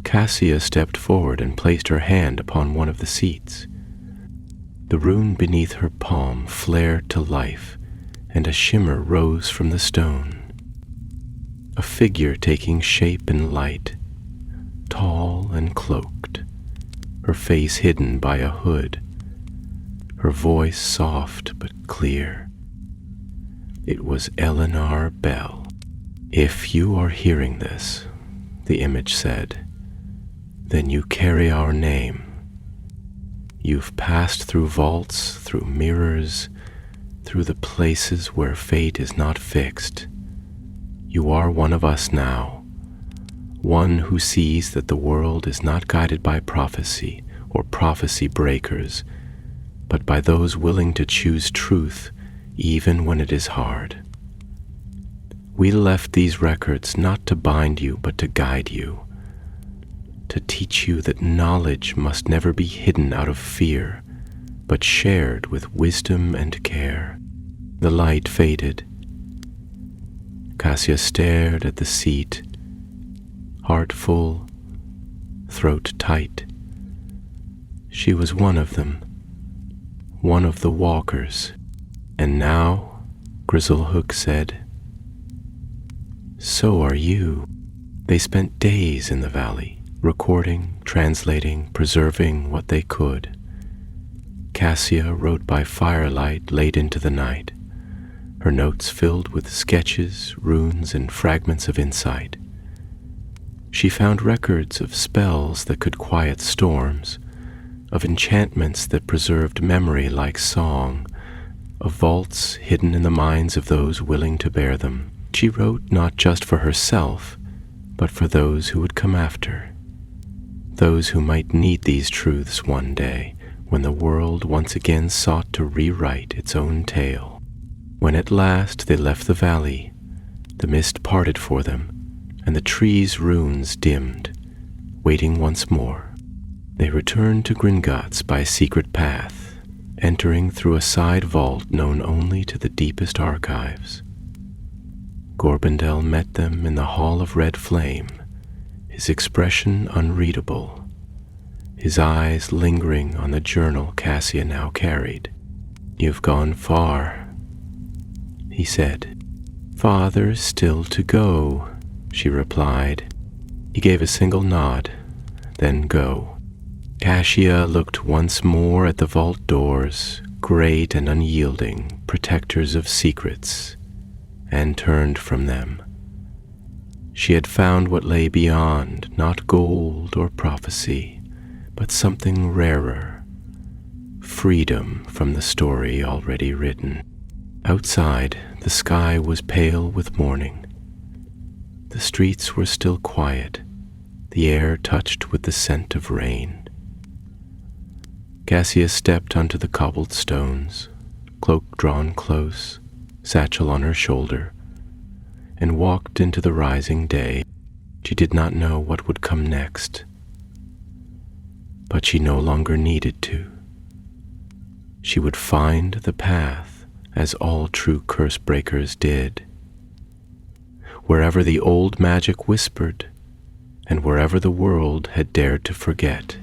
Cassia stepped forward and placed her hand upon one of the seats. The rune beneath her palm flared to life, and a shimmer rose from the stone. A figure taking shape in light, tall and cloaked, her face hidden by a hood, her voice soft but clear. It was Eleanor Bell. "If you are hearing this," the image said, "then you carry our name. You've passed through vaults, through mirrors, through the places where fate is not fixed. You are one of us now, one who sees that the world is not guided by prophecy or prophecy breakers, but by those willing to choose truth even when it is hard." We left these records not to bind you, but to guide you, to teach you that knowledge must never be hidden out of fear, but shared with wisdom and care. The light faded. Cassia stared at the seat, heart full, throat tight. She was one of them, one of the walkers. And now, Grizzlehook said, so are you. They spent days in the valley, recording, translating, preserving what they could. Cassia wrote by firelight late into the night, her notes filled with sketches, runes, and fragments of insight. She found records of spells that could quiet storms, of enchantments that preserved memory like song, of vaults hidden in the minds of those willing to bear them. She wrote not just for herself, but for those who would come after, those who might need these truths one day, when the world once again sought to rewrite its own tale. When at last they left the valley, the mist parted for them, and the trees' runes dimmed, waiting once more. They returned to Gringotts by a secret path, entering through a side vault known only to the deepest archives. Gorbindel met them in the Hall of Red Flame, his expression unreadable, his eyes lingering on the journal Cassia now carried. You've gone far, he said. Farther still to go, she replied. He gave a single nod, then go. Cassia looked once more at the vault doors, great and unyielding, protectors of secrets, and turned from them. She had found what lay beyond, not gold or prophecy, but something rarer, freedom from the story already written. Outside, the sky was pale with morning. The streets were still quiet, the air touched with the scent of rain. Cassia stepped onto the cobbled stones, cloak drawn close, satchel on her shoulder, and walked into the rising day. She did not know what would come next, but she no longer needed to. She would find the path, as all true curse breakers did, wherever the old magic whispered, and wherever the world had dared to forget.